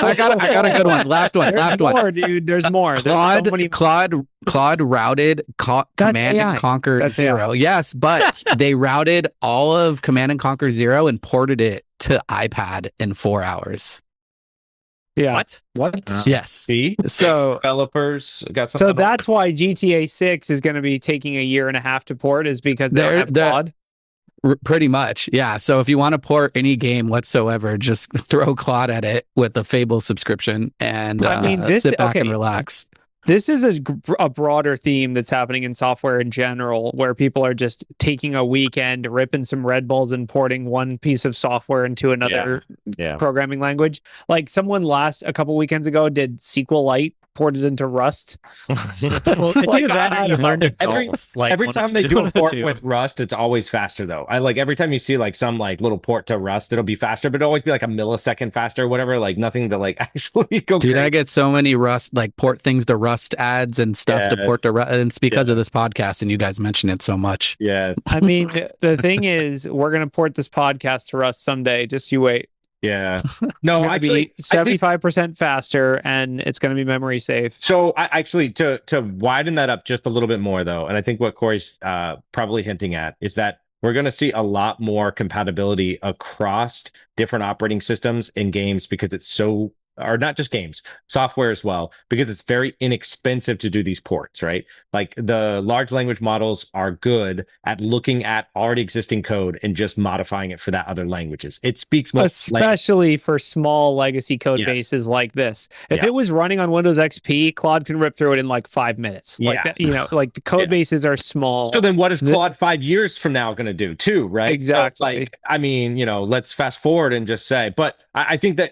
I got a good one. Last one. More, dude. There's more. There's so many. Claude routed Command and Conquer Zero. Yes, but they routed all of Command and Conquer Zero and ported it to iPad in 4 hours. Yeah. What? Yes. See? So developers got something. So that's why GTA 6 is going to be taking a year and a half to port, is because they don't have Claude. Pretty much, yeah. So if you want to port any game whatsoever, just throw Claude at it with a Fable subscription and sit back and relax. This is a broader theme that's happening in software in general, where people are just taking a weekend, ripping some Red Bulls, and porting one piece of software into another programming language. Like someone a couple weekends ago did SQLite, ported into Rust. Well, it's either that or you learn to golf. Every time they do a port with Rust, it's always faster though. Every time you see like some like little port to Rust, it'll be faster, but it'll always be like a millisecond faster or whatever. Like nothing to like actually go. Dude, I get so many Rust like port things to Rust ads and stuff to port to Rust, and it's because of this podcast, and you guys mention it so much. Yeah, I mean, the thing is, we're gonna port this podcast to Rust someday. Just you wait. Yeah. No, actually, 75% faster, and it's going to be memory safe. So I actually to widen that up just a little bit more though, and I think what Corey's probably hinting at is that we're going to see a lot more compatibility across different operating systems in games because it's so, or not just games, software as well, because it's very inexpensive to do these ports, right? Like the large language models are good at looking at already existing code and just modifying it for that other languages. It speaks most, especially for small legacy code bases like this. If it was running on Windows XP, Claude can rip through it in like 5 minutes. Like that, like the code bases are small. So then what is Claude 5 years from now going to do too, right? Exactly. So I mean, let's fast forward and just say, but I think that,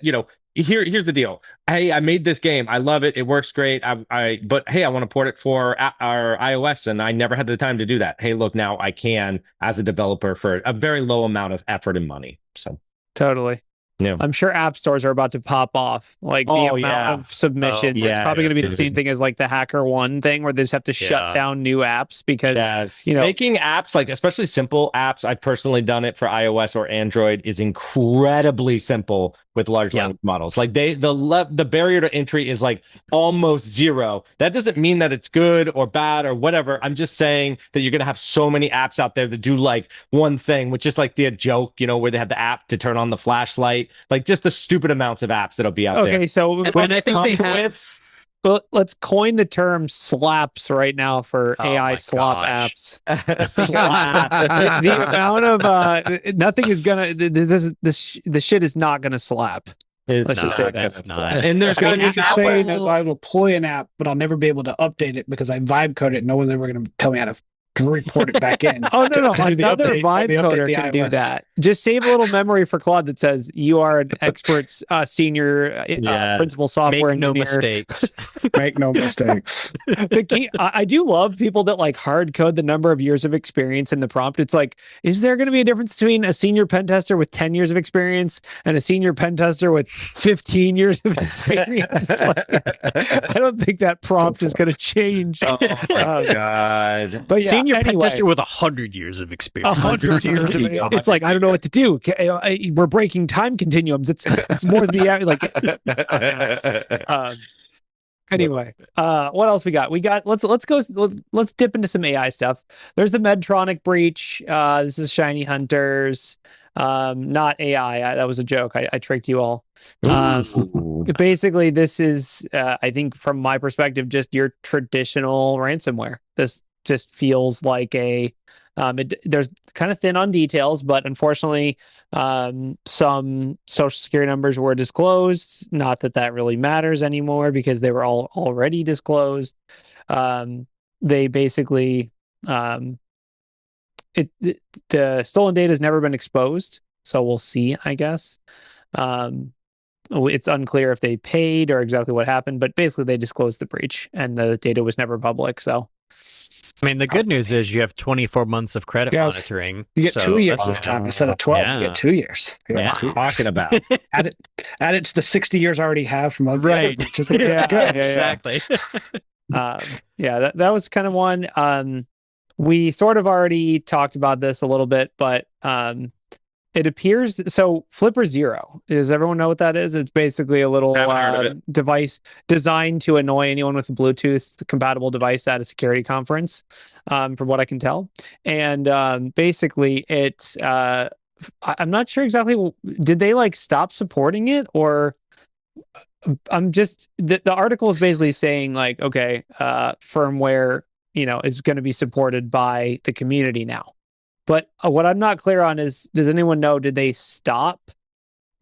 here's the deal. Hey, I made this game. I love it. It works great. But hey, I want to port it for our iOS, and I never had the time to do that. Hey, look, now I can as a developer for a very low amount of effort and money. So totally. Yeah. I'm sure app stores are about to pop off. Like the amount of submissions. It's probably going to be the same thing as like the HackerOne thing where they just have to shut down new apps because making apps, like especially simple apps, I've personally done it for iOS or Android, is incredibly simple with large language models. Like the barrier to entry is like almost zero. That doesn't mean that it's good or bad or whatever. I'm just saying that you're going to have so many apps out there that do like one thing, which is like the joke, where they have the app to turn on the flashlight, like just the stupid amounts of apps that'll be out there. Okay, so and I think they have. Well, let's coin the term slaps right now for AI slop apps. The amount of nothing is gonna. The shit is not gonna slap. Let's just say that's not. And there's what you're saying is I will deploy an app, but I'll never be able to update it because I vibe code it. No one's ever going to tell me how to report it back in. Oh no, another vibe coder can do that. Just save a little memory for Claude that says you are an expert senior principal software engineer. Make no mistakes. Make no mistakes. The key, I do love people that like hard code the number of years of experience in the prompt. It's like, is there going to be a difference between a senior pen tester with 10 years of experience and a senior pen tester with 15 years of experience? I don't think that prompt is going to change. Oh my God. But senior pen tester with 100 years of experience. 100 years of it's like, I don't know what to do. We're breaking time continuums. It's more than the anyway, what else we got? Let's dip into some AI stuff. There's the Medtronic breach. This is ShinyHunters. Not AI. That was a joke. I tricked you all. Basically, this is, I think, from my perspective, just your traditional ransomware. This just feels like there's kind of thin on details, but unfortunately, some social security numbers were disclosed. Not that really matters anymore because they were all already disclosed. They basically, the stolen data has never been exposed, so we'll see, I guess. It's unclear if they paid or exactly what happened, but basically they disclosed the breach and the data was never public. So, I mean, the good news is you have 24 months of credit monitoring. You get 2 years this time instead of 12. You get 2 years. Talking about add it to the 60 years I already have from other right. Exactly. That was kind of one. We sort of already talked about this a little bit, but it appears so. Flipper Zero. Does everyone know what that is? It's basically a little device designed to annoy anyone with a Bluetooth compatible device at a security conference, from what I can tell. And basically, it's I'm not sure exactly. Did they like stop supporting it, or I'm just the article is basically saying like, okay, firmware, is going to be supported by the community now. But what I'm not clear on is, does anyone know, did they stop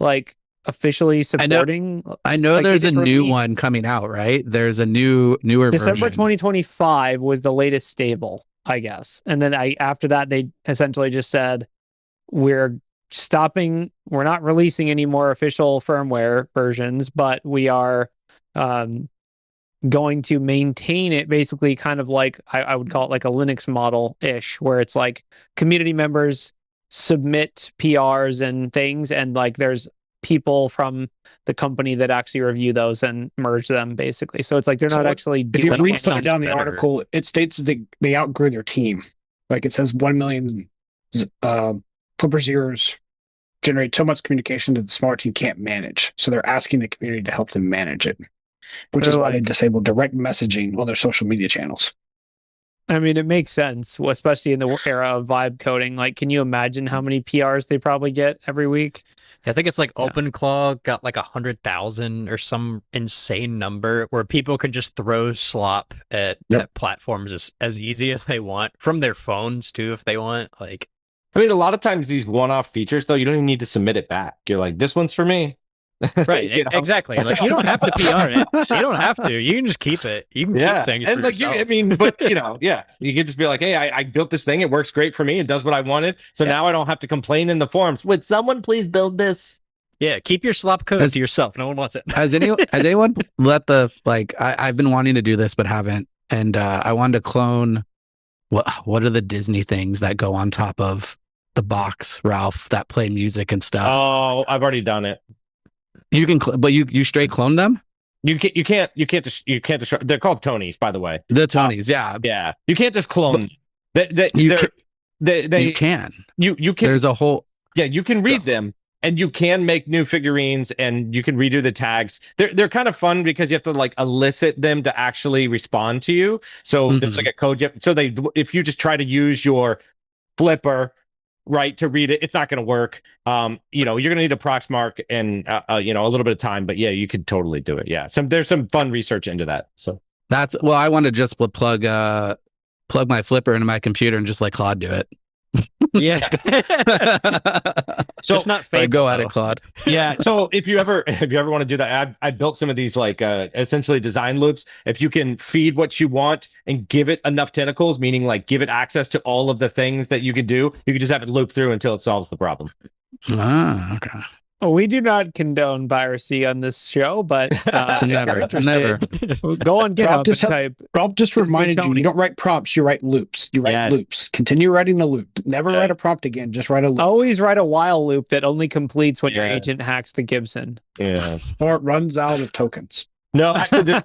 like officially supporting. I know like, there's they a just new released- one coming out, right? There's a newer December version. 2025 was the latest stable, I guess. And then after that, they essentially just said, we're not releasing any more official firmware versions, but we are going to maintain it basically kind of like, I would call it like a Linux model-ish, where it's like community members submit PRs and things, and like there's people from the company that actually review those and merge them, basically. So it's like they're not actually If you doing read anything. down the better. article, it states that they outgrew their team. Like it says 1 million Flipper zeros generate so much communication that the smaller team can't manage. So they're asking the community to help them manage it, which is why they disabled direct messaging on their social media channels. I mean, it makes sense, especially in the era of vibe coding. Like, can you imagine how many PRs they probably get every week? I think it's like OpenClaw got like 100,000 or some insane number where people can just throw slop at platforms as easy as they want from their phones too, if they want. Like, I mean, a lot of times these one-off features, though, you don't even need to submit it back. You're like, this one's for me. right, You know? exactly. Like, you don't have to PR it. You don't have to. You can just keep it. You can keep things and for like yourself. I mean, but you can just be like, hey, I built this thing. It works great for me. It does what I wanted. So now I don't have to complain in the forums. Would someone please build this? Yeah, keep your slop code to yourself. No one wants it. Has anyone let I've been wanting to do this but haven't, and I wanted to clone what are the Disney things that go on top of the box, Ralph, that play music and stuff? Oh, I've already done it. You can, but you straight clone them. You can't destroy. They're called Tonys, by the way. The Tonys, yeah. You can't just clone. You can. There's a whole. Yeah, you can read them, and you can make new figurines, and you can redo the tags. They're kind of fun because you have to like elicit them to actually respond to you. So there's like a code. If you just try to use your flipper, right, to read it, it's not going to work. You're going to need a Proxmark and a little bit of time, but yeah, you could totally do it. Yeah, there's some fun research into that. So I want to just plug my flipper into my computer and just let Claude do it. Yeah. So it's not fake. Go at it, Claude. Yeah. So if you ever want to do that, I built some of these like essentially design loops. If you can feed what you want and give it enough tentacles, meaning like give it access to all of the things that you could do, you could just have it loop through until it solves the problem. Ah, okay. Well, we do not condone piracy on this show, but never. Go on GitHub and type. Rob just reminded you, Tony. you don't write prompts, you write loops. You write loops. Continue writing a loop. Never write a prompt again. Just write a loop. Always write a while loop that only completes when your agent hacks the Gibson. Yeah. Or it runs out of tokens. No, actually,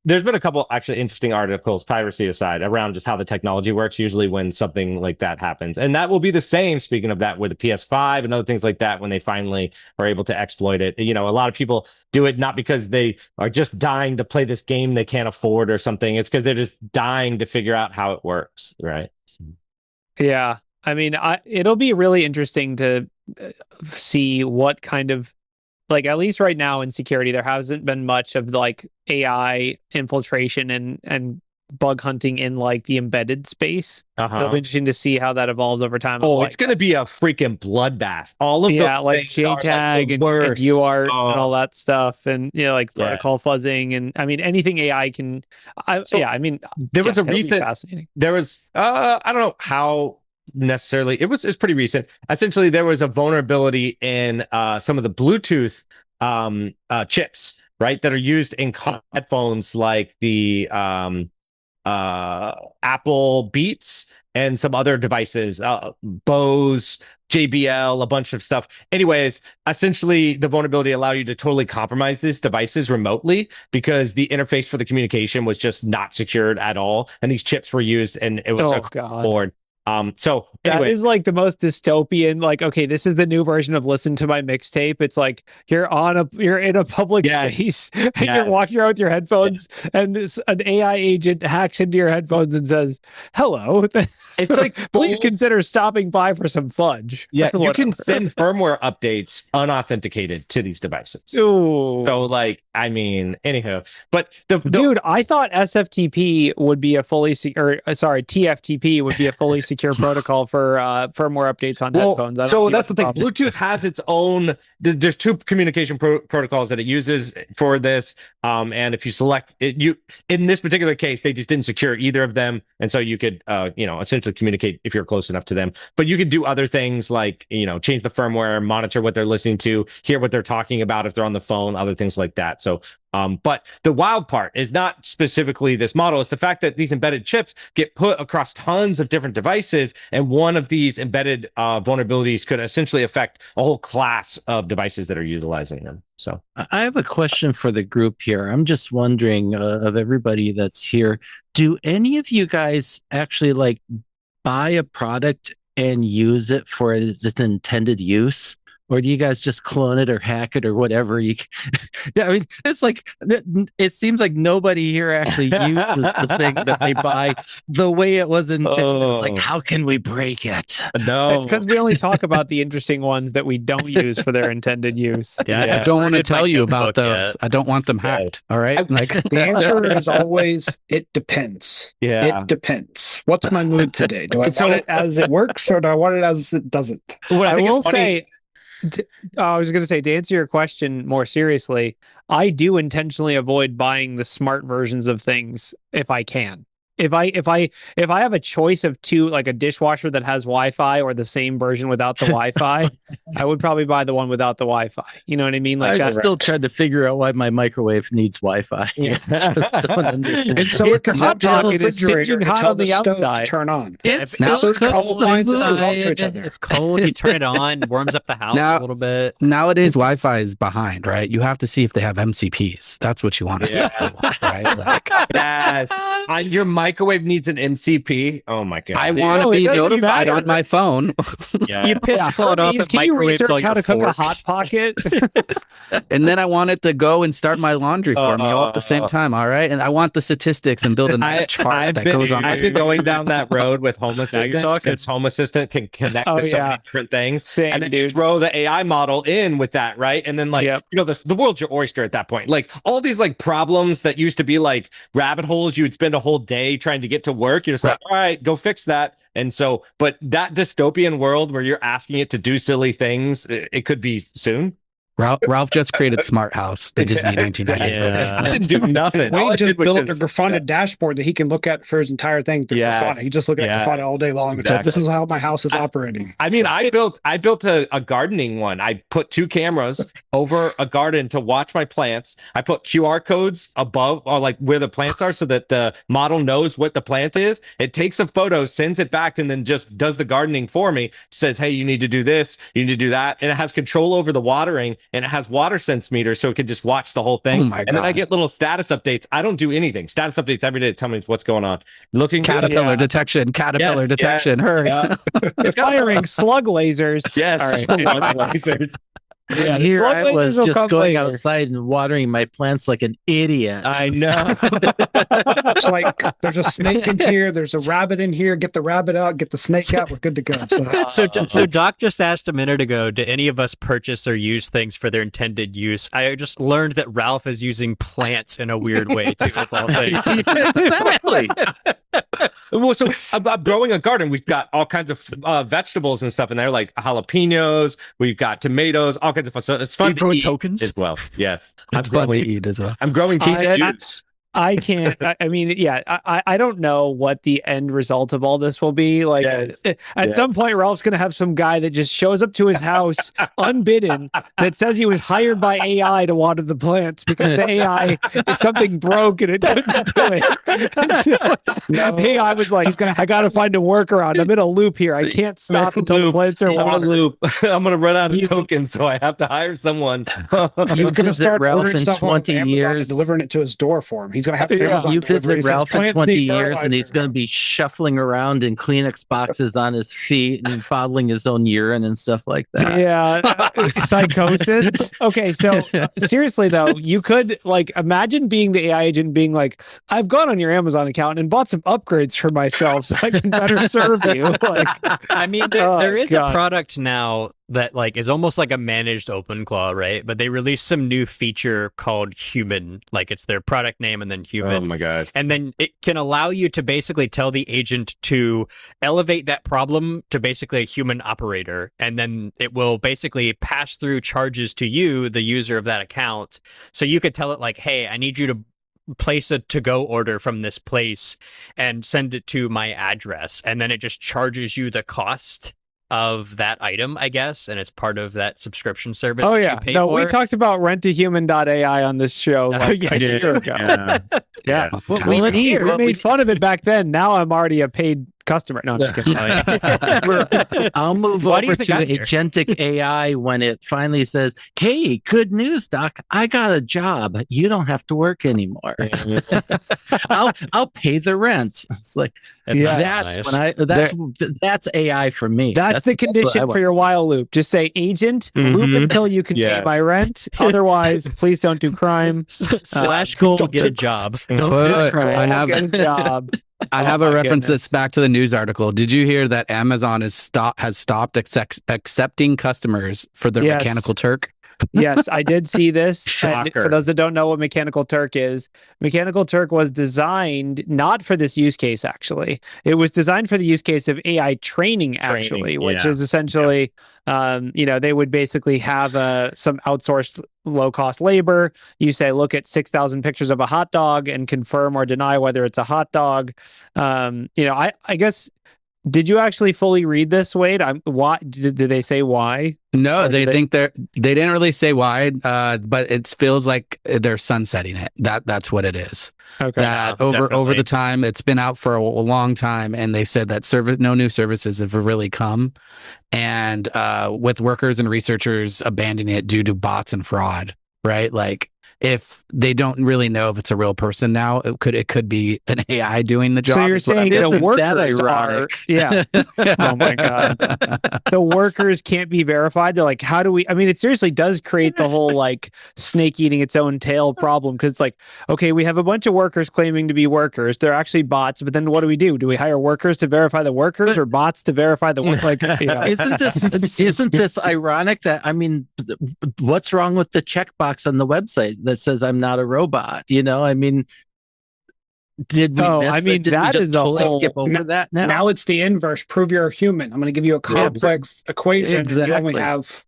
there's been a couple actually interesting articles, piracy aside, around just how the technology works usually when something like that happens. And that will be the same, speaking of that, with the PS5 and other things like that when they finally are able to exploit it. A lot of people do it not because they are just dying to play this game they can't afford or something. It's because they're just dying to figure out how it works, right? Yeah. I mean, it'll be really interesting to see what kind of, like, at least right now in security, there hasn't been much of like AI infiltration and bug hunting in like the embedded space. It'll be interesting to see how that evolves over time. Oh, it's going to be a freaking bloodbath. All of those like things are, JTAG like, and worst. and all that stuff, and like protocol fuzzing, and I mean anything AI can. There was a it'll be recent. fascinating. There was I don't know how necessarily it's pretty recent. Essentially, there was a vulnerability in some of the Bluetooth chips, right, that are used in headphones like the Apple Beats and some other devices, Bose, JBL, a bunch of stuff. Anyways, essentially, the vulnerability allowed you to totally compromise these devices remotely because the interface for the communication was just not secured at all, and these chips were used, and it was board. So anyway. That is like the most dystopian, like, okay, this is the new version of listen to my mixtape. It's like you're in a public space and you're walking around with your headphones and an AI agent hacks into your headphones and says, hello. It's like, please consider stopping by for some fudge. Yeah, you can send firmware updates unauthenticated to these devices. Ooh. So like, I mean, anyhow, but dude, I thought SFTP would be a fully TFTP would be a fully secure secure protocol for firmware updates on headphones. So that's the thing. Bluetooth has its own. There's two communication protocols that it uses for this. And if you select it, in this particular case, they just didn't secure either of them, and so you could, essentially communicate if you're close enough to them. But you could do other things like, change the firmware, monitor what they're listening to, hear what they're talking about if they're on the phone, other things like that. So. But the wild part is not specifically this model. It's the fact that these embedded chips get put across tons of different devices, and one of these embedded vulnerabilities could essentially affect a whole class of devices that are utilizing them. So I have a question for the group here. I'm just wondering, of everybody that's here, do any of you guys actually buy a product and use it for its intended use? Or do you guys just clone it or hack it or whatever? I mean, it's it seems like nobody here actually uses the thing that they buy the way it was intended. It's like, how can we break it? No, it's because we only talk about the interesting ones that we don't use for their intended use. I don't want to tell you about those. I don't want them hacked. All right. The answer is always, it depends. Yeah. It depends. What's my mood today? Do I want it as it works, or do I want it as it doesn't? What I will say. I was going to say, to answer your question more seriously, I do intentionally avoid buying the smart versions of things if I can. If I have a choice of two, like a dishwasher that has Wi-Fi or the same version without the Wi-Fi, I would probably buy the one without the Wi-Fi. You know what I mean? I'm still trying to figure out why my microwave needs Wi-Fi. Yeah. Just don't understand. And so it's hot pocket the refrigerator hot tell on the the stove outside. to turn on. It's Now, still cold lines talk to each other. It's cold. You turn it on, warms up the house a little bit. Nowadays, Wi-Fi is behind, right? You have to see if they have MCPs. That's what you want to do, right? Yes. Your microwave needs an MCP. Oh my god! I want to be notified on my phone. Yeah. You piss float off and Can you microwaves all research how your to cook a forks. hot pocket? And then I want it to go and start my laundry for me all at the same time. All right, and I want the statistics and build a nice chart that goes on. I've been going down that road with Home Now Assistant. you're talking. Since Home Assistant can connect to so many different things, Same, and then dude. throw the AI model in with that, right? And then the world's your oyster at that point. Like all these problems that used to be like rabbit holes, you would spend a whole day trying to get to work. You're just like, all right, go fix that. And so, but that dystopian world where you're asking it to do silly things, it could be soon. Ralph just created Smart House, the Disney 1990s. Yeah. I didn't do nothing. Wayne just built a Grafana dashboard that he can look at for his entire thing through Grafana. He just looked at Grafana all day long. Exactly. This is how my house is operating. I mean, I built a gardening one. I put 2 cameras over a garden to watch my plants. I put QR codes above or where the plants are so that the model knows what the plant is. It takes a photo, sends it back, and then just does the gardening for me. It says, hey, you need to do this, you need to do that. And it has control over the watering. And it has water sense meter, so it can just watch the whole thing. And then I get little status updates. I don't do anything. Status updates every day to tell me what's going on. Caterpillar detection. Hurry. It's firing slug lasers. Yes. All right. Lasers. Yeah, here I was just going outside and watering my plants like an idiot. I know. It's like there's a snake in here, there's a rabbit in here. Get the rabbit out, get the snake out. We're good to go. So Doc just asked a minute ago, do any of us purchase or use things for their intended use? I just learned that Ralph is using plants in a weird way too. Of all things. Exactly. Well, so I'm growing a garden. We've got all kinds of vegetables and stuff in there, like jalapenos. We've got tomatoes, all kinds of fun. So it's fun to eat tokens as well. Yes, it's fun to eat as well. I'm growing juice. I can't. I mean, yeah. I don't know what the end result of all this will be. At some point, Ralph's going to have some guy that just shows up to his house unbidden that says he was hired by AI to water the plants because the AI is something broke and it couldn't do it. The AI was like, I got to find a workaround. I'm in a loop here. I can't stop until the plants are watered. I'm going to run out of tokens, so I have to hire someone. He's going to start Ralph ordering in stuff 20 on years, and delivering it to his door for him. He's going to have to you visit Ralph in 20 years and he's going to be be shuffling around in Kleenex boxes on his feet and bottling his own urine and stuff like that. Yeah, psychosis. Okay, so seriously though, you could imagine being the AI agent being like, I've gone on your Amazon account and bought some upgrades for myself so I can better serve you. I mean, there is a product now that like is almost like a managed OpenClaw, right? But they released some new feature called Human, like it's their product name and then Human. Oh my god! And then it can allow you to basically tell the agent to elevate that problem to basically a human operator, and then it will basically pass through charges to you, the user of that account. So you could tell it like, "Hey, I need you to place a to-go order from this place and send it to my address," and then it just charges you the cost of that item, I guess, and it's part of that subscription service. Oh that yeah, you pay no, for. we talked about rent-to-human.ai on this show. Like, yeah, a year ago. Yeah. Well, We let's hear we what made fun of it back then. Now I'm already a paid customer. No, I'm just kidding. I'll move Why do you over think to I'm here? agentic AI when it finally says, "Hey, good news, Doc. I got a job. You don't have to work anymore. I'll pay the rent." It's like Yeah. that's nice. that's AI for me. That's the what I condition want for your to see. while loop. Just say, agent, loop Mhm. until you can pay Yes. my rent. Otherwise, please don't do crime. Slash goal, get a job. Don't do I have Get a job. I have Oh a my reference goodness. that's back to the news article. Did you hear that Amazon has stopped accepting customers for their Yes. Mechanical Turk? Yes, I did see this. And Shocker. for those that don't know what Mechanical Turk is, Mechanical Turk was designed not for this use case, actually. It was designed for the use case of AI training, actually, which yeah. is essentially, they would basically have some outsourced low-cost labor. You say, look at 6,000 pictures of a hot dog and confirm or deny whether it's a hot dog. I guess, did you actually fully read this, Wade? Why did they say why? No, Or they did think they didn't really say why, but it feels like they're sunsetting it. That's what it is. Okay. That Yeah, over definitely. the time, it's been out for a long time, and they said that no new services have really come, and with workers and researchers abandoning it due to bots and fraud, right? Like if they don't really know if it's a real person now, it could be an AI doing the job. So you're is what I'm saying the Isn't that workers are, ironic? yeah. Oh my God. The workers can't be verified. They're like, how do we? I mean, it seriously does create the whole like snake eating its own tail problem, because it's like, okay, we have a bunch of workers claiming to be workers. They're actually bots, but then what do we do? Do we hire workers to verify the workers or bots to verify the work? Like, Isn't this ironic that what's wrong with the checkbox on the website that says I'm not a robot? Did we miss Did we just is a totally whole- skip over that now? Now it's the inverse. Prove you're a human. I'm going to give you a complex equation. And you only exactly. have.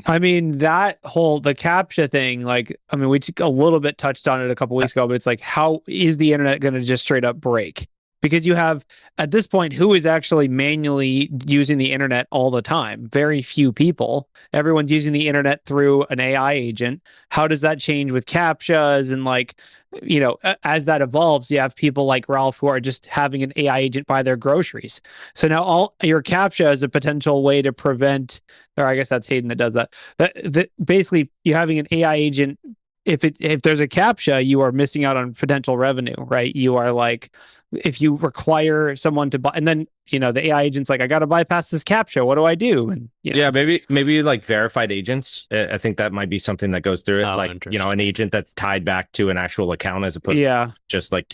I mean, the CAPTCHA thing, like, I mean, we a little bit touched on it a couple weeks ago, but it's like, how is the internet going to just straight up break? Because you have, at this point, who is actually manually using the internet all the time? Very few people. Everyone's using the internet through an AI agent. How does that change with CAPTCHAs? And like, as that evolves, you have people like Ralph who are just having an AI agent buy their groceries. So now all your CAPTCHA is a potential way to prevent, or I guess that's Hayden that does that. That basically, you having an AI agent, if there's a CAPTCHA, you are missing out on potential revenue, right? You are like, if you require someone to buy, and then the AI agent's like, I got to bypass this CAPTCHA. What do I do? And maybe like verified agents. I think that might be something that goes through it. Like interesting. an agent that's tied back to an actual account as opposed to just like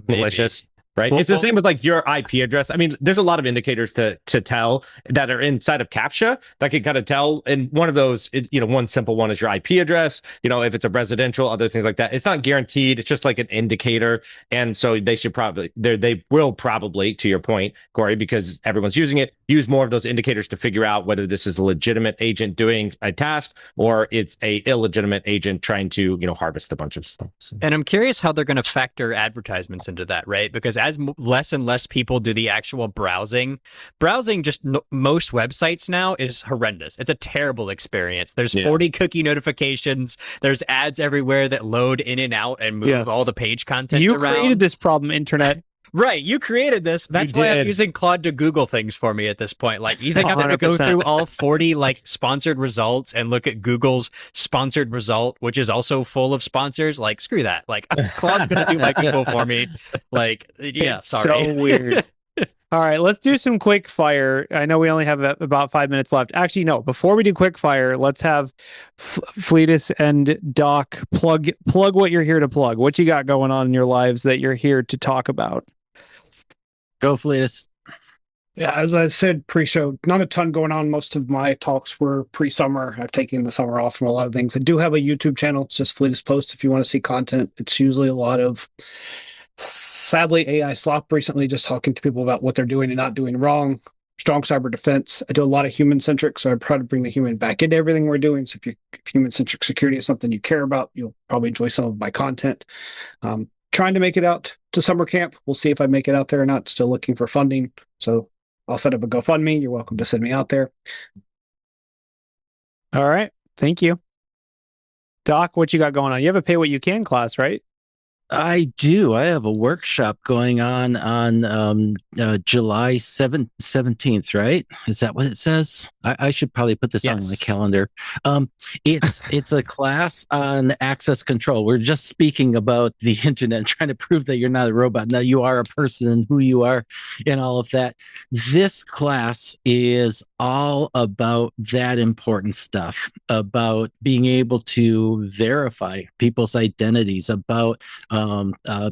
malicious. Right. Well, it's the same with like your IP address. I mean, there's a lot of indicators to tell that are inside of CAPTCHA that can kind of tell. And one of those, one simple one is your IP address. If it's a residential, other things like that. It's not guaranteed. It's just like an indicator. And so they will probably, to your point, Corey, because everyone's using it, use more of those indicators to figure out whether this is a legitimate agent doing a task or it's a illegitimate agent trying to, harvest a bunch of stuff. And I'm curious how they're going to factor advertisements into that, right? Because as less and less people do the actual browsing just most websites now is horrendous. It's a terrible experience. There's 40 cookie notifications. There's ads everywhere that load in and out and move all the page content you around. created this problem, internet. Right, you created this. That's why I'm using Claude to Google things for me at this point. Like, you think I'm going to go 100%. through all 40 like sponsored results and look at Google's sponsored result, which is also full of sponsors? Like, screw that. Like, Claude's going to do my Google for me. Like, sorry. So weird. All right, let's do some quick fire. I know we only have about 5 minutes left. Actually, no. Before we do quick fire, let's have Fletus and Doc plug what you're here to plug. What you got going on in your lives that you're here to talk about? Go, Fletus. Yeah, as I said pre-show, not a ton going on. Most of my talks were pre-summer. I've taken the summer off from a lot of things. I do have a YouTube channel. It's just Fletus Post if you want to see content. It's usually a lot of, sadly, AI slop recently, just talking to people about what they're doing and not doing wrong. Strong cyber defense. I do a lot of human-centric, so I try to bring the human back into everything we're doing. So if human-centric security is something you care about, you'll probably enjoy some of my content. Trying to make it out to summer camp. We'll see if I make it out there or not. Still looking for funding. So I'll set up a GoFundMe. You're welcome to send me out there. All right. Thank you. Doc, what you got going on? You have a pay what you can class, right? I do. I have a workshop going on July 17th, right? Is that what it says? I should probably put this on my calendar. It's a class on access control. We're just speaking about the internet and trying to prove that you're not a robot. Now you are a person and who you are and all of that. This class is all about that important stuff, about being able to verify people's identities, about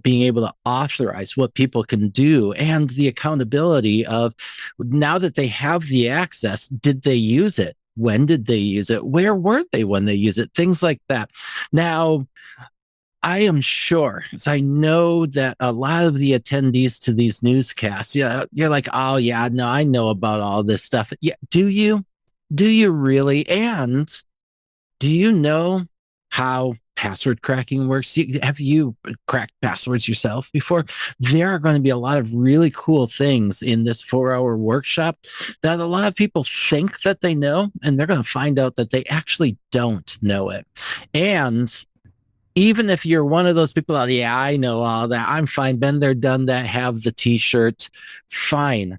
being able to authorize what people can do, and the accountability of, now that they have the access, did they use it? When did they use it? Where were they when they use it? Things like that. Now, I am sure, as I know that a lot of the attendees to these newscasts, you're like, oh yeah, no, I know about all this stuff. Yeah, do you? Do you really? And do you know how password cracking works? Have you cracked passwords yourself before? There are going to be a lot of really cool things in this 4-hour workshop that a lot of people think that they know, and they're going to find out that they actually don't know it. And even if you're one of those people that, yeah, I know all that, I'm fine, been there, done that, have the t-shirt, fine.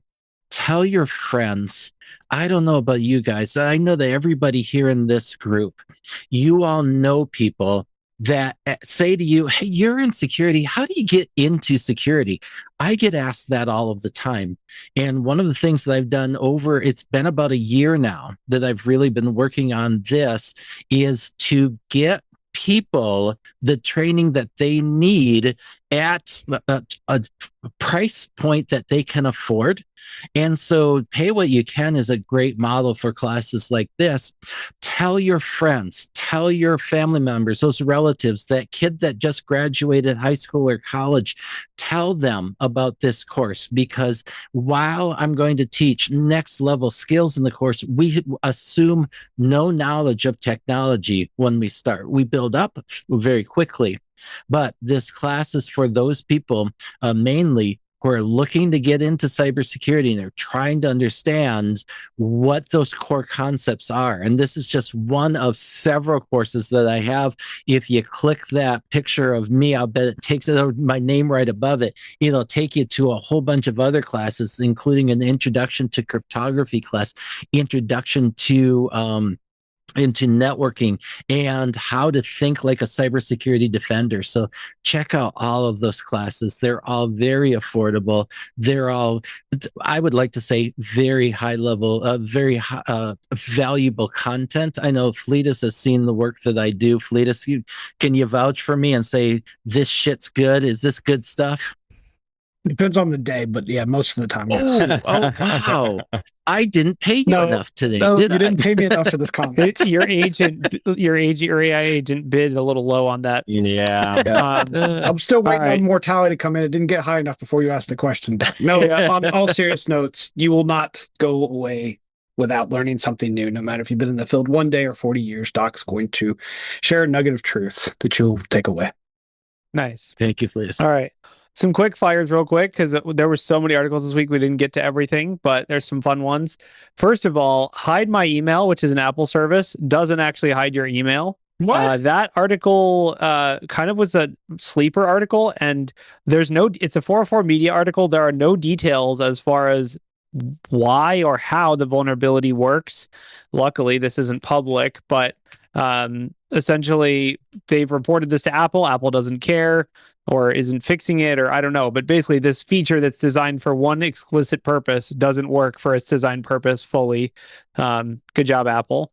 Tell your friends. I don't know about you guys. I know that everybody here in this group, you all know people that say to you, hey, you're in security. How do you get into security? I get asked that all of the time. And one of the things that I've done it's been about a year now that I've really been working on this, is to get people the training that they need at a price point that they can afford. And so pay what you can is a great model for classes like this. Tell your friends, tell your family members, those relatives, that kid that just graduated high school or college, tell them about this course, because while I'm going to teach next level skills in the course, we assume no knowledge of technology when we start. We build up very quickly. But this class is for those people mainly who are looking to get into cybersecurity, and they're trying to understand what those core concepts are. And this is just one of several courses that I have. If you click that picture of me, I'll bet it takes my name right above it. It'll take you to a whole bunch of other classes, including an introduction to cryptography class, introduction to into networking, and how to think like a cybersecurity defender. So check out all of those classes. They're all very affordable. They're all, I would like to say, very high level, very valuable content. I know Fletus has seen the work that I do. Fletus, can you vouch for me and say this shit's good? Is this good stuff? Depends on the day, but yeah, most of the time. Yes. Oh, wow. I didn't pay you enough today. No, did you I? didn't pay me enough for this comment. Your AI agent bid a little low on that. Yeah. I'm still waiting right. on mortality to come in. It didn't get high enough before you asked the question. No, on all serious notes, you will not go away without learning something new. No matter if you've been in the field 1 day or 40 years, Doc's going to share a nugget of truth that you'll take away. Nice. Thank you, Fletus. All right. Some quick fires real quick, because there were so many articles this week we didn't get to everything, but there's some fun ones. First of all, Hide My Email, which is an Apple service, doesn't actually hide your email. What? That article kind of was a sleeper article, and it's a 404 media article. There are no details as far as why or how the vulnerability works. Luckily, this isn't public, but essentially they've reported this to Apple. Apple doesn't care or isn't fixing it, or I don't know. But basically, this feature that's designed for one explicit purpose doesn't work for its design purpose fully. Good job, Apple.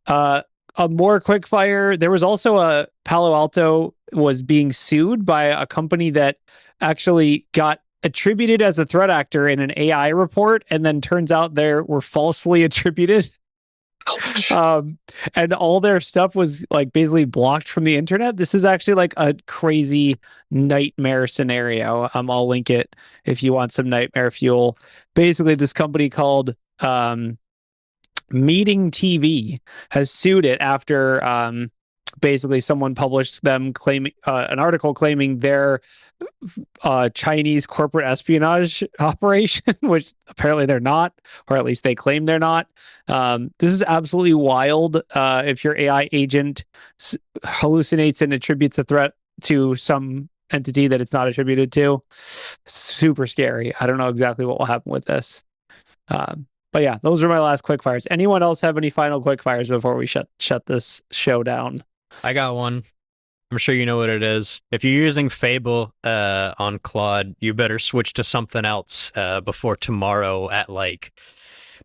A more quick fire. There was also Palo Alto was being sued by a company that actually got attributed as a threat actor in an AI report, and then turns out they were falsely attributed. And all their stuff was like basically blocked from the internet. This is actually like a crazy nightmare scenario. I'll link it if you want some nightmare fuel. Basically, this company called Meeting TV has sued it after basically someone published them claiming an article claiming their Chinese corporate espionage operation, which apparently they're not, or at least they claim they're not. This is absolutely wild. If your AI agent hallucinates and attributes a threat to some entity that it's not attributed to, super scary. I don't know exactly what will happen with this. But yeah, those are my last quick fires. Anyone else have any final quick fires before we shut this show down? I got one. I'm sure you know what it is. If you're using Fable on Claude, you better switch to something else before tomorrow at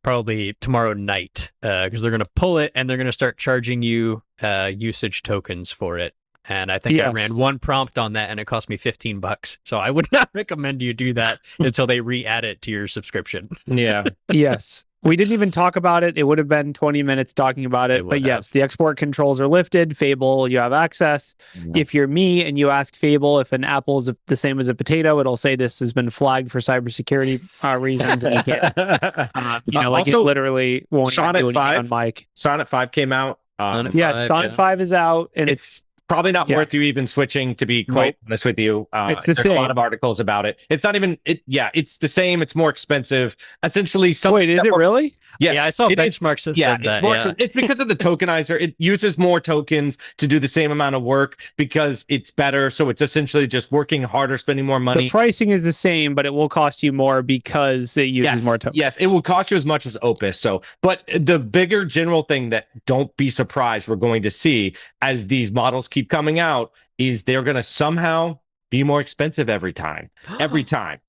probably tomorrow night, because they're going to pull it and they're going to start charging you usage tokens for it. And I think I ran one prompt on that and it cost me $15. So I would not recommend you do that until they re-add it to your subscription. Yeah. Yes. We didn't even talk about it. It would have been 20 minutes talking about it. But yes, the export controls are lifted. Fable, you have access. Yeah. If you're me and you ask Fable if an apple is the same as a potato, it'll say this has been flagged for cybersecurity reasons. And you can't, like also, it literally won't Sonnet do 5 on mic. Sonnet 5 came out. Sonnet 5 is out, and it's probably not worth you even switching, to be quite honest with you. It's the there's same. A lot of articles about it. It's not even it's the same. It's more expensive. Essentially, wait, is it really? Yes, yeah, I saw benchmarks that said that. It's because of the tokenizer. It uses more tokens to do the same amount of work because it's better. So it's essentially just working harder, spending more money. The pricing is the same, but it will cost you more because it uses more tokens. Yes, it will cost you as much as Opus. So, but the bigger general thing that don't be surprised we're going to see as these models keep coming out is they're going to somehow be more expensive every time,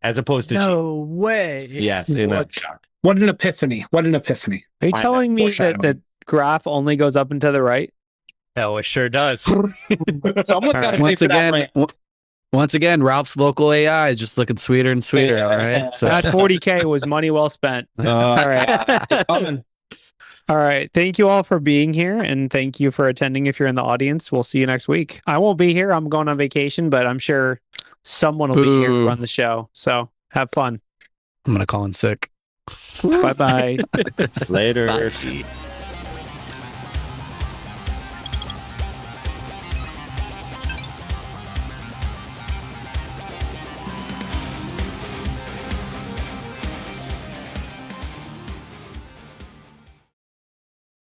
as opposed to no cheap. way. Yes, what an epiphany! What an ephany! Are you telling me that the graph only goes up and to the right? Oh, it sure does. Someone's got to pay for that rent. Once again, Ralph's local AI is just looking sweeter and sweeter. All right, so that $40K was money well spent. All right. All right. Thank you all for being here, and thank you for attending if you're in the audience. We'll see you next week. I won't be here. I'm going on vacation, but I'm sure someone will be here to run the show. So have fun. I'm going to call in sick. Bye-bye. Later. Bye.